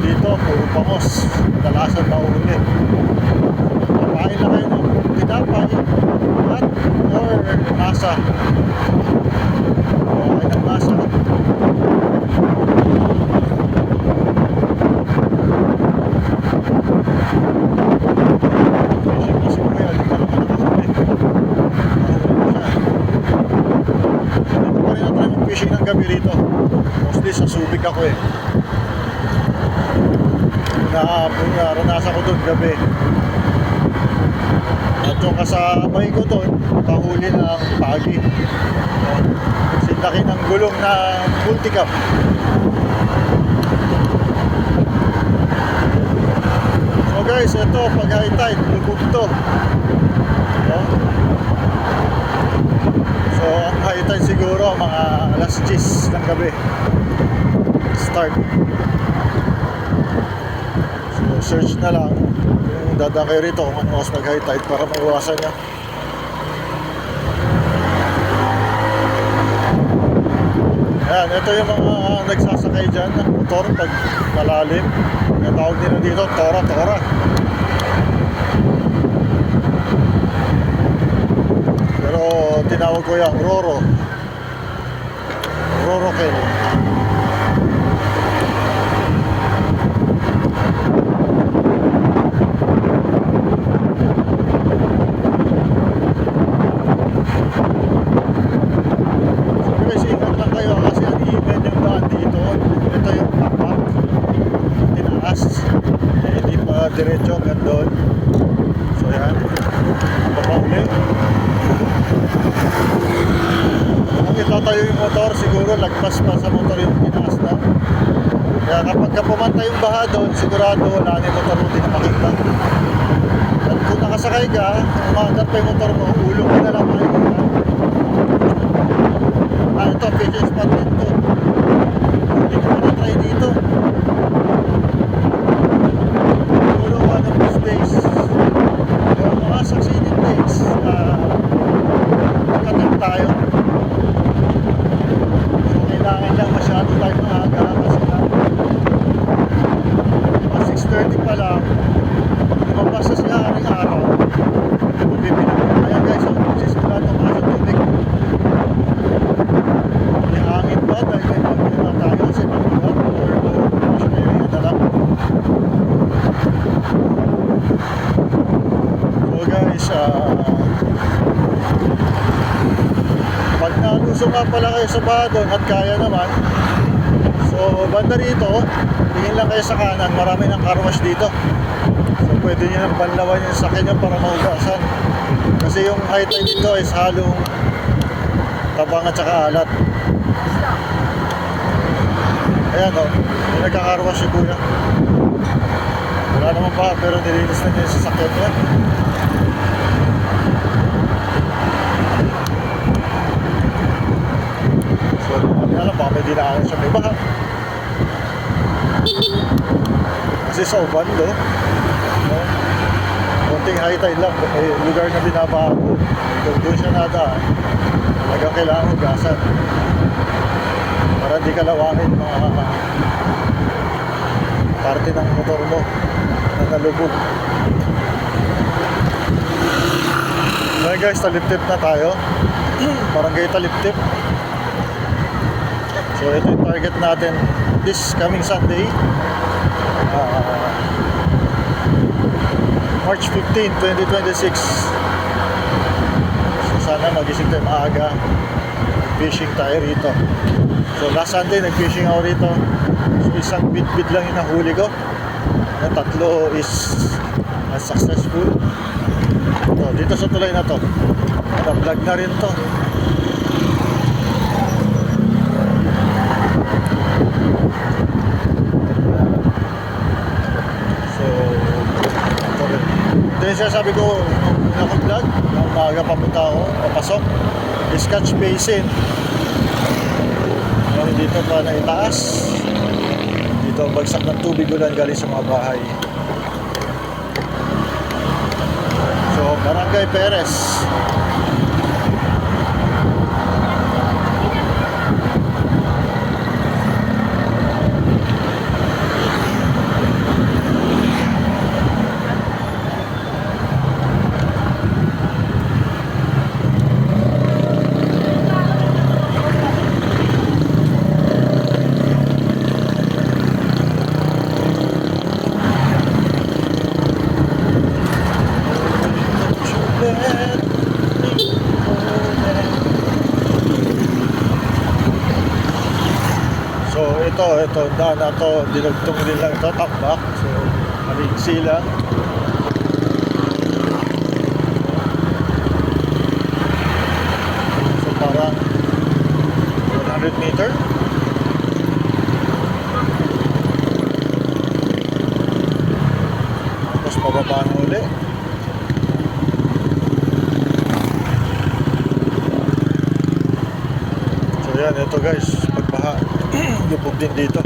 dito, puro pangos, kadalasan mahuli. Kapain lang kayo ng tinapay at or masa. Kapain ng masa. Fishing ng gabi rito. Mostly sa Subic ako eh. Naranasan ko doon gabi. At yung kasabay ko doon, kahuli ng pagi. Sinlaki ng gulong na multicam. So guys, ito pag high tide, lubog to. So ang high tide siguro mga alas 10 ng gabi start. So search na lang kung dadaan kayo rito kung ano mas mag high tide para maiwasan nyo. Ayan, ito yung mga nagsasakay dyan ng motor pag malalim. Yung tawag nila dito, tora-tora. Pero tinawag ko yung Rorokel. Guys, ingat lang kayo kasi ang even yung daan dito. Ito yung tapak, tinaas, hindi pa diretso hanggang doon. So yan, papauli. Kung itatayo yung motor, siguro lagpas pa sa motor yung tinaas na. Kaya kapag pumantay yung baha doon, sigurado wala na yung motor mo, di na makita. At kung nakasakay ka, umagat pa yung motor mo, ulong ka na lang makikita. Ito, fishing spot dito. Hindi ko na try dito. Siguro one of these days, yung mga succeeding days, magkatag tayo. So, kailangan lang masyado tayo maaga kasi na 6:30 pa lang, lumabas sa sigaring araw. Ayan guys, sisimula ito mga sa tubig. May hangin ba dahil may pagkita tayo kasi pagbuhat or ocean area na lang. So guys, pag nalusong nga pala kayo sa Badon at kaya naman, so banda rito, tingin lang kayo sa kanan, marami ng car wash dito. So pwede nyo nang banlawan yung sakyan nyo para mahugasan. Kasi yung high tide dito is halong tabang at saka alat. Ayan o, may nagkakarwas si kuya. Wala naman pa, pero nilinis na niya yung sasakyan niya. So, hindi alam, baka may dinaanan siya may baha. Kasi sa Obando, no? Konting high tide lang, may lugar na binabaha ko. Doon siya nadaan. Talagang kailangan hugasan. Para di kalawangin mga parte ng motor mo na nalubog. Okay guys, talip-tip na tayo. Barangay Talip-tip. So ito yung target natin this coming Sunday, March 15, 2026. So sana magising tayo maaga, fishing tayo rito. So last Sunday nag-fishing ako rito. So isang bit-bit lang yung nahuli ko. Yung tatlo is unsuccessful. So, dito sa tulay na to, na-vlog na rin to. So ito rin. Ito yung sinasabi ko na akong vlog na umaga papunta ako, papasok is catch basin. Dito pa na itaas. Dito ang bagsak ng tubig ulan galing sa mga bahay. So, Barangay Perez. So ito daan na to, dinugtong din lang ito, takbak. So maliksi lang. So parang 100 meter. Tapos pababa na uli. So yan, ito guys, pagbaha lubog din dito.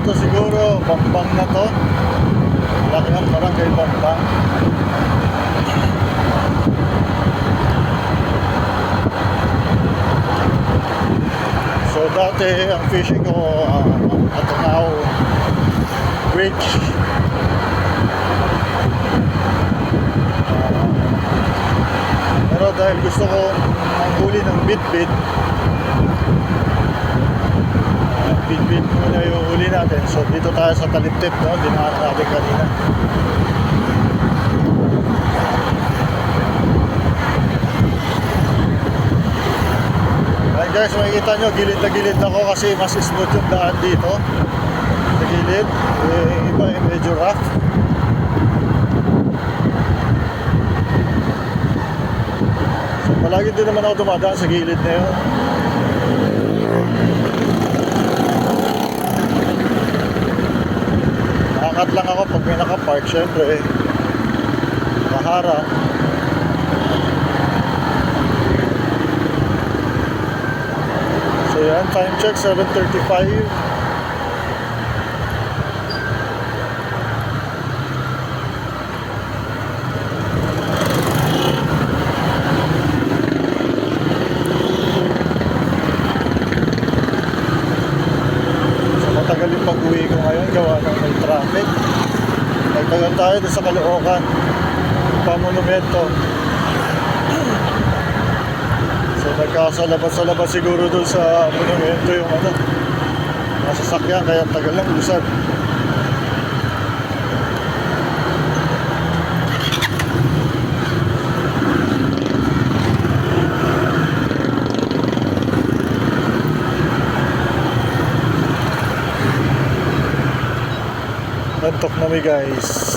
Ito siguro Bambang na to. Laki ng barangay Bambang. So dati ang fishing ko Atanaw Bridge. Pero dahil gusto ko manghuli ng bit-bit, bit-bit muna yung huli natin. So dito tayo sa Talip-tip, no? Dinaan natin kanina. Ayan guys, makikita nyo, gilid na gilid ako kasi mas smooth yung daan dito sa gilid. Iba yung medyo rough. So palagi din naman ako dumadaan sa gilid na yun. Nakakat lang ako pag may nakapark, syempre kaharap. Ayan, time check 7:35. So matagal yung pag-uwi ko ngayon gawa ng may traffic. Nagtagal tayo doon sa Caloocan, Pamonumento. So nagkasalabas siguro doon sa monumento yung mga sasakyan, kaya tagal lang lusad. Nantok na mi guys.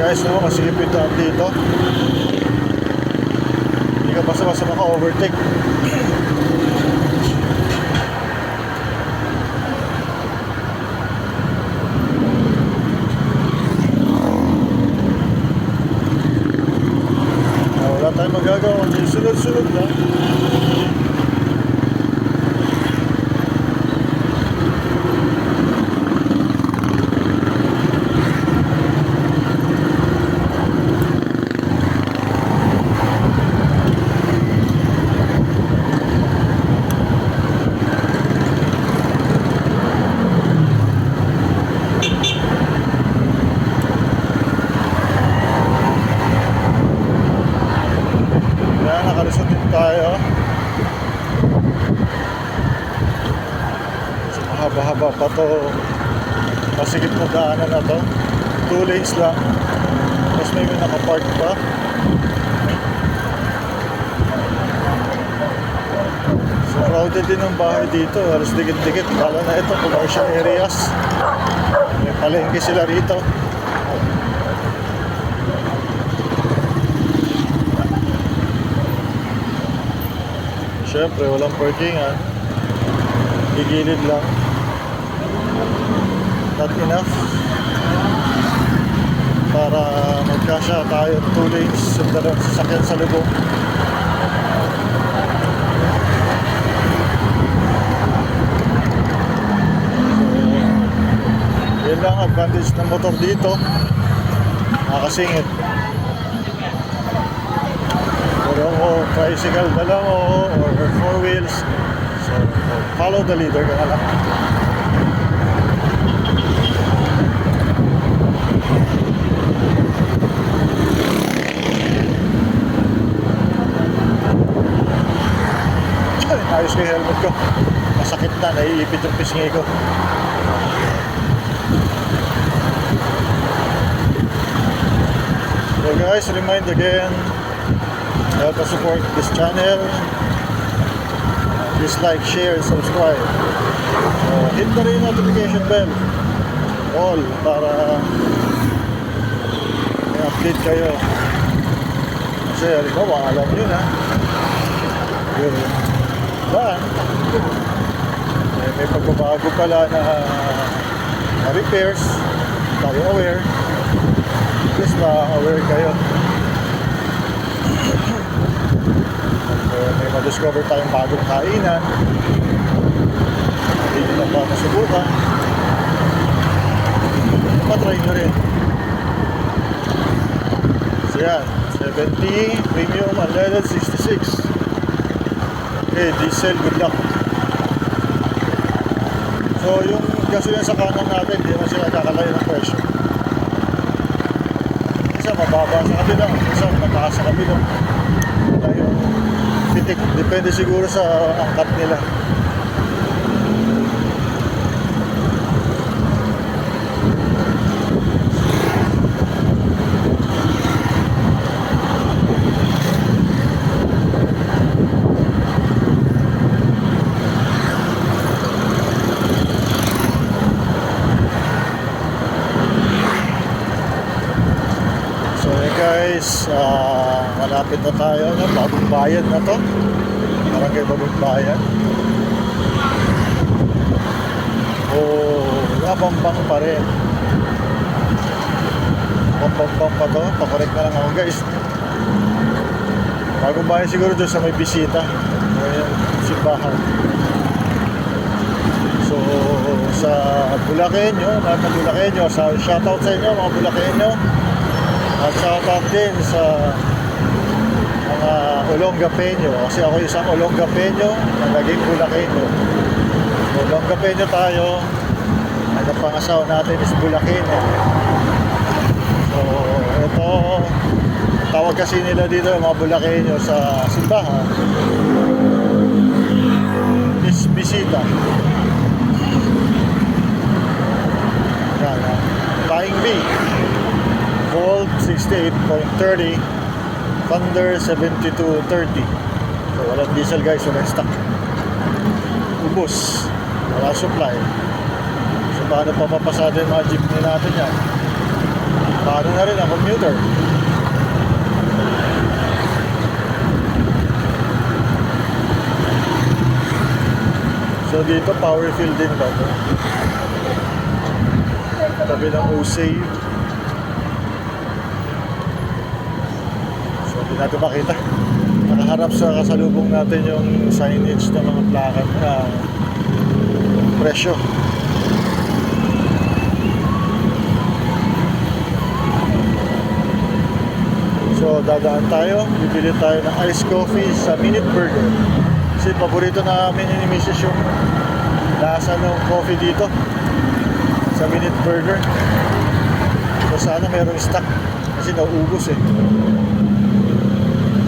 Guys, no, masipit na dito. Hindi ka basta-basta maka-overtake. Wala tayong magagawa, hindi sunod-sunod na. Nakalusot din tayo. So mahaba-haba pa to. Masigit na daanan na to. 2 lanes lang. Tapos may nakapark pa. So crowded din ang bahay dito. Halos dikit-dikit. Lalo na ito, commercial areas. May palengke sila rito. Siyempre, walang parkingan. Gigilid lang. Not enough para magkasya tayo 2 lanes sa dalawang sasakyan sa lubong. So, yun lang advantage ng motor dito. Nakakasingit. O tricycle dala mo or 4 wheels, so follow the leader ka na lang. Ayos ko yung helmet ko, masakit na, naiipit yung pisngi ko. So guys, remind again, help us support this channel. Please like, share, and subscribe. Hit na rin yung notification bell. All para may update kayo. Kasi halimbawa, alam nyo na yung daan may pagbabago pala na repairs. Tayo aware. Please ma-aware kayo. May ma-discover tayong bagong kainan, hindi nyo na ba nasubukan, patry nyo rin. So yan, 70 premium unleaded 66. Okay, diesel, good luck. So yung gasolina sa kanan natin, hindi na sila kakalayo ng presyo. Isa mababa sa kabilang, isa mataas sa kabilang. Yung pitik, depende siguro sa angkat nila. So guys, Malapit na tayo, ano? Bagong bayan na to. Barangay Bagong Bayan. Oh, nabambang pa rin. Pambambang pa to. Pakorek na lang ako guys. Bagong Bayan siguro doon sa may bisita. Ayan, simbahan. So, sa Bulakenyo, lahat ng Bulakenyo, shoutout sa inyo mga Bulakenyo. At shoutout din sa mga Olongapeño. Kasi ako isang Olongapeño na naging Bulakenyo. So, Olongapeño tayo. At ang pangasawa natin is Bulakenyo. So, ito, tawag kasi nila dito yung mga Bulakenyo sa simbahan is bisita. Yan, Flying V Volt 68.30, Thunder 72.30. So walang diesel guys, walang stock. Ubus, wala supply. So paano pa mapasada yung mga jeepney natin yan? Paano na rin ang commuter? So dito power fill din ba ito? Tabi ng O-Save. So hindi natin makita. Nakaharap sa kasalubong natin yung signage ng mga plaka na presyo. So dadaan tayo, bibili tayo ng iced coffee sa Minute Burger. Kasi paborito namin ni Mrs. yung lasa ng coffee dito sa Minute Burger. So sana mayroong stock kasi nauubos eh.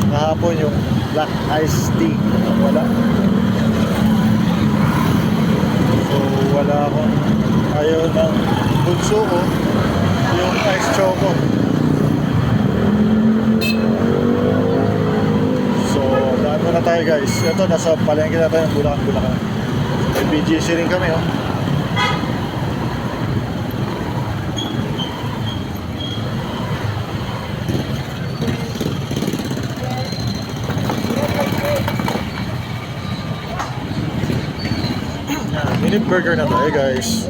Kahapon yung black iced tea wala. So wala akong ayaw ng bunso ko yung iced choco. So daan muna tayo guys. Ito nasa palengke na tayo ng Bulacan. May BGC rin kami oh. Minute Burger na tayo guys.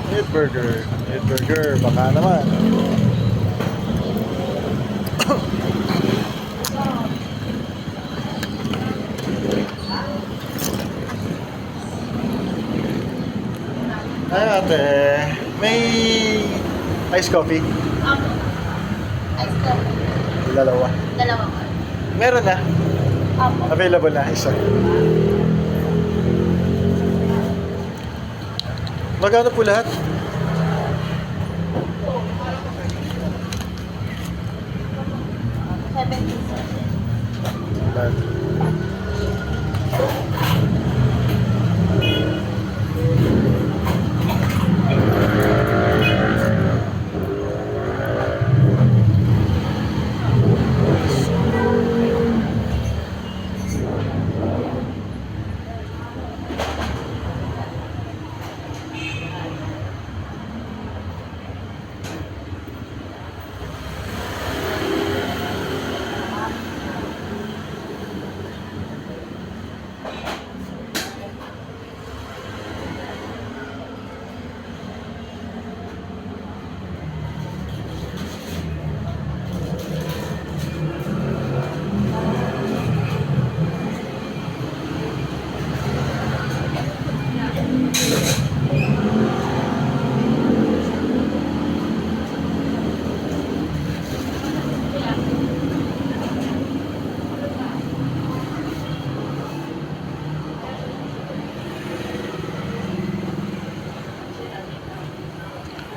Minute Burger, baka naman. Ay ate, may iced coffee? Iced coffee. Dalawa. Dalawa ko. Meron na. Apo. Available na, isa. Magkano po lahat? 7 Lahat.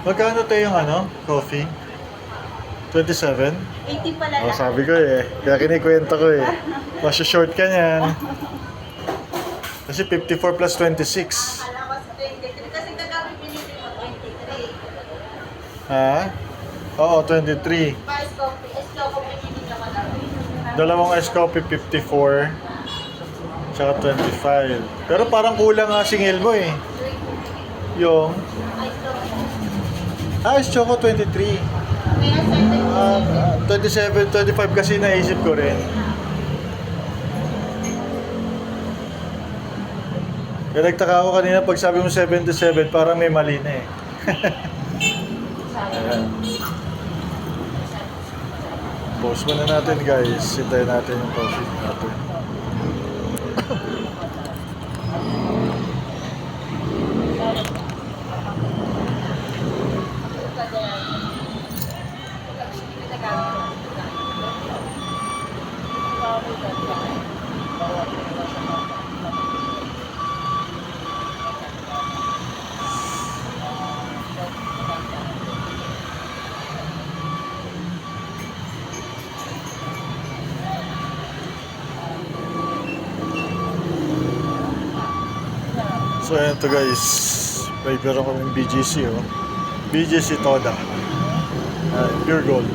Magkano tayo yung ano? Coffee? 27? 80 pala Oh, lang. sabi ko eh. Kaya kinikwenta ko eh. Masya-short ka niyan. Kasi 54 plus 26. Alam ko sa 23. Kasi kagabi pinili mo 23. Ha? Oo, 23. Pa-ice coffee. Ice choco pinili ka kagabi. Dalawang ice coffee, 54. Tsaka 25. Pero parang kulang nga singil mo eh. Yung Ice choco. ice choco 23. May assorted 27, 25 kasi naisip ko rin. Kaya nagtaka ako kanina pag sabi mo 77, parang may mali na eh. Ayan. Pause muna natin guys. Hintayin natin yung coffee natin. So ayan to guys, may meron kaming BGC oh. BGC Toda. Pure gold.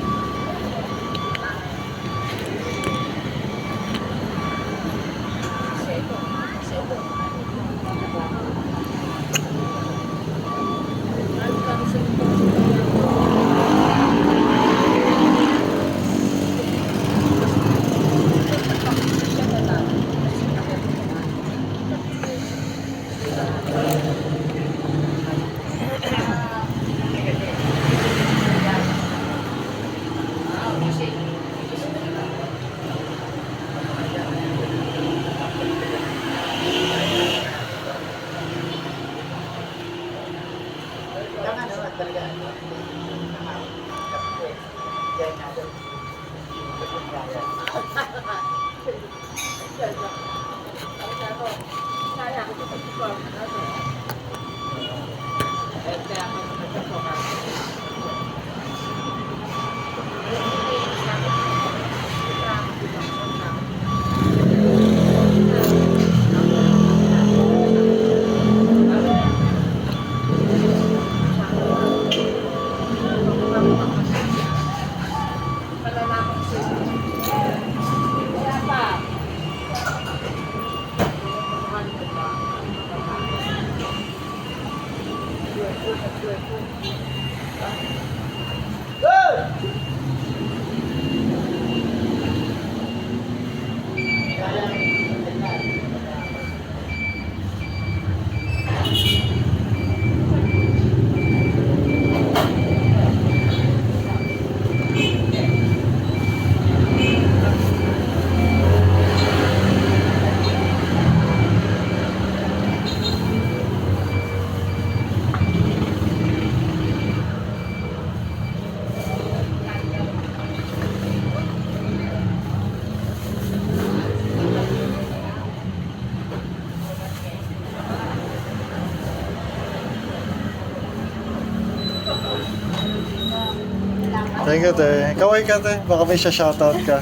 Thank you, te. Kaway ka, te. Baka may shoutout ka.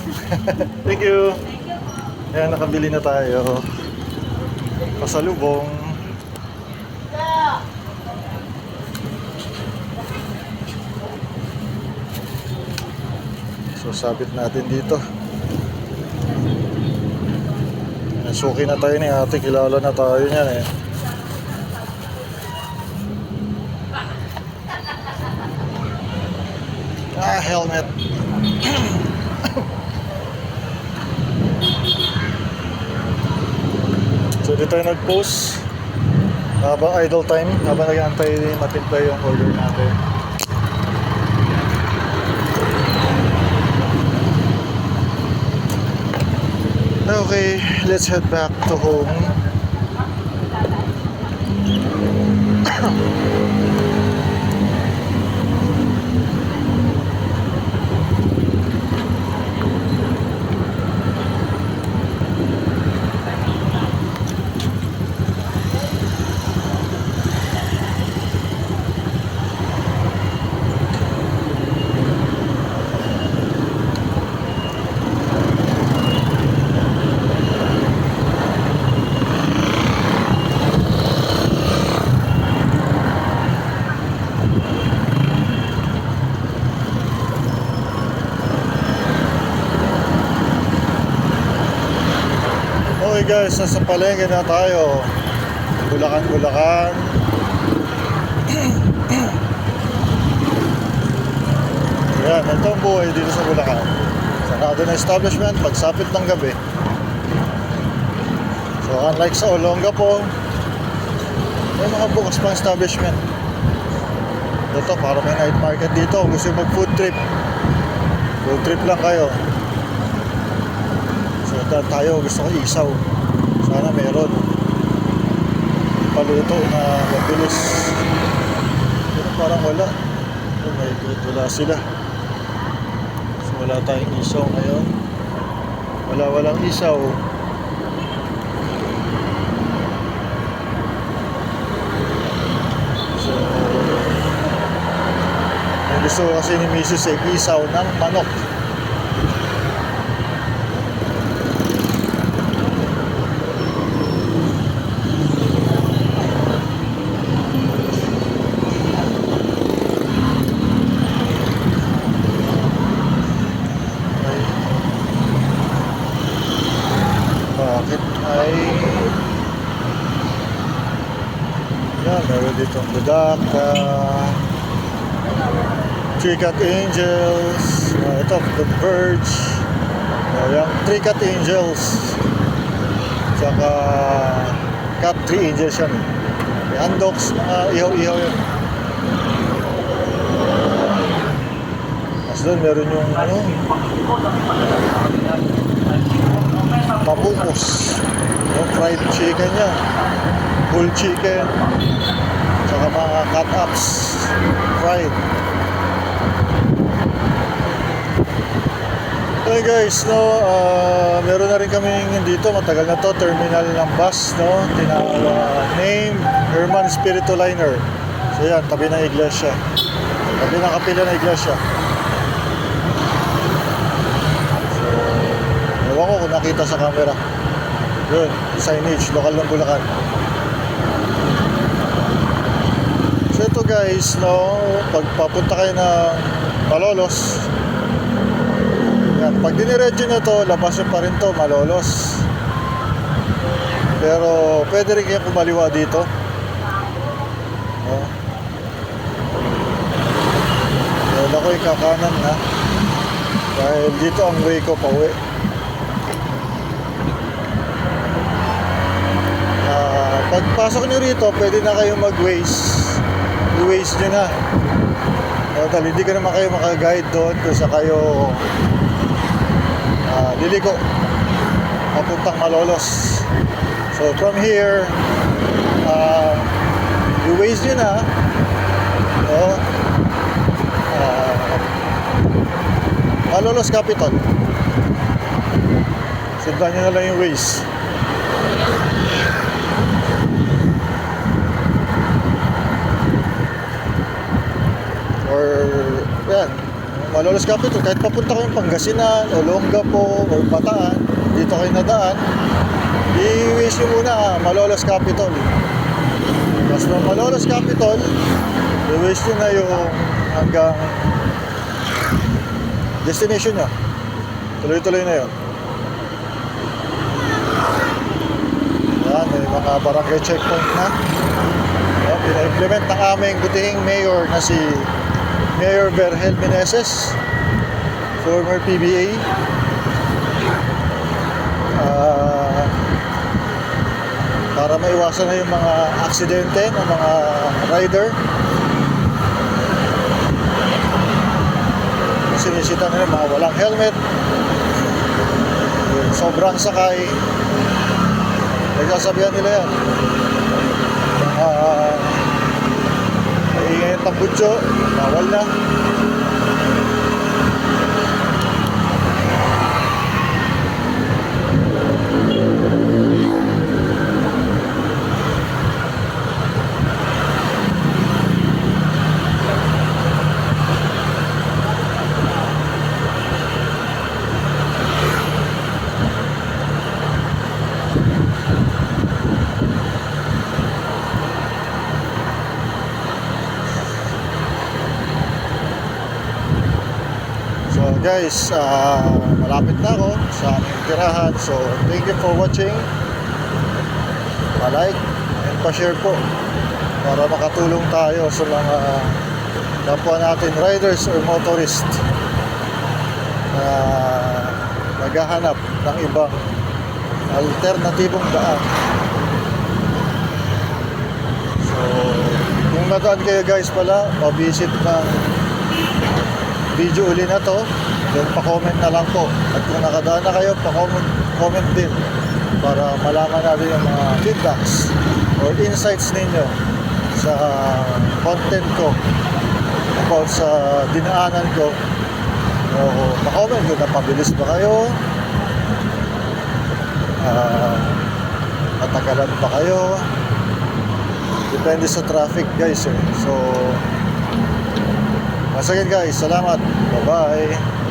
Thank you. Ayan, nakabili na tayo. Pasalubong. So, sabit natin dito. Suki na tayo ni ate. Kilala na tayo niyan eh. Helmet. So dito tayo nag-post habang idle time, habang nag-aantay matimpla yung order natin. Okay, let's head back to home. Okay guys, nasa palengke na tayo. Bulacan. Yan, ito ang buhay dito sa Bulacan. Sarado na establishment, pagsapit ng gabi. So unlike sa Olongapo, may mga bukas pang establishment. Ito, para may night market dito. Kung gusto mag food trip lang kayo. So dahil tayo, gusto ko isaw. Sana meron paluto na mabilis. Pero parang wala. Oh my God, wala sila. So wala tayong isaw ngayon. Walang isaw. So ang gusto ko kasi ni Mrs. ay isaw ng manok. Bakit ay yan, meron ditong Budaka, Three Cat Angels, ito, The Verge, yung Three Cat Angels, tsaka Cat Three Angels yan. Yung Andox, mga ihaw-ihaw yan. Tapos doon meron yung papukos, yung fried chicken niya, whole chicken, tsaka mga cut-ups, fried. Okay guys, meron na rin kaming dito, matagal na to, terminal ng bus, name Herman Spirito Liner. So yan, tabi ng iglesia, tabi ng kapila ng iglesia. Ewan ko kung nakita sa camera. Yun, signage, lokal ng Bulacan. So ito guys, pag papunta kayo ng Malolos, yan, pag diniretso nyo to, labas nyo pa rin to, Malolos. Pero pwede rin kayong kumaliwa dito. Dahil ako kakanan na. Dahil dito ang way ko pauwi. Pagpasok nyo rito, pwede na kayong mag-waze. I-waze nyo na. Dahil hindi ka naman kayo makaguide doon kung sa kayo liliko papuntang Malolos. So from here, i-waze nyo na. Malolos Capital. Sundan nyo na lang yung waze. Or yan, Malolos Capital, kahit papunta kayong Pangasinan, Olongapo, or Bataan, dito kayo nadaan, i-waste nyo muna Malolos Capital. Tapos from Malolos Capital, i-waste nyo na yung hanggang destination nyo. Tuloy-tuloy na yun. Yan, may mga barangay checkpoint na. Pina-implement ng aming butihing mayor na si Mayor Berhel Meneses, former PBA. Para maiwasan na yung mga aksidente ng mga rider. Sinisita nila mga walang helmet, yung sobrang sakay. Nagsasabihan nila yan. Maingay ang tambutso, bawal na. Guys, malapit na ako sa aming tirahan. So, thank you for watching. Pa-like and pa-share po para makatulong tayo sa mga kapwa natin riders or motorist. na naghahanap ng ibang alternatibong daan. So, kung nadaan kayo guys pala, pa-visit ng video uli na to, then pa-comment na lang po. At kung nakadaan na kayo, pa-comment din para malaman natin yung mga feedbacks or insights ninyo sa content ko about sa dinaanan ko. O pa-comment kung napabilis ba kayo, matagalan pa kayo. Depende sa traffic guys eh. So once again guys, salamat. Bye bye.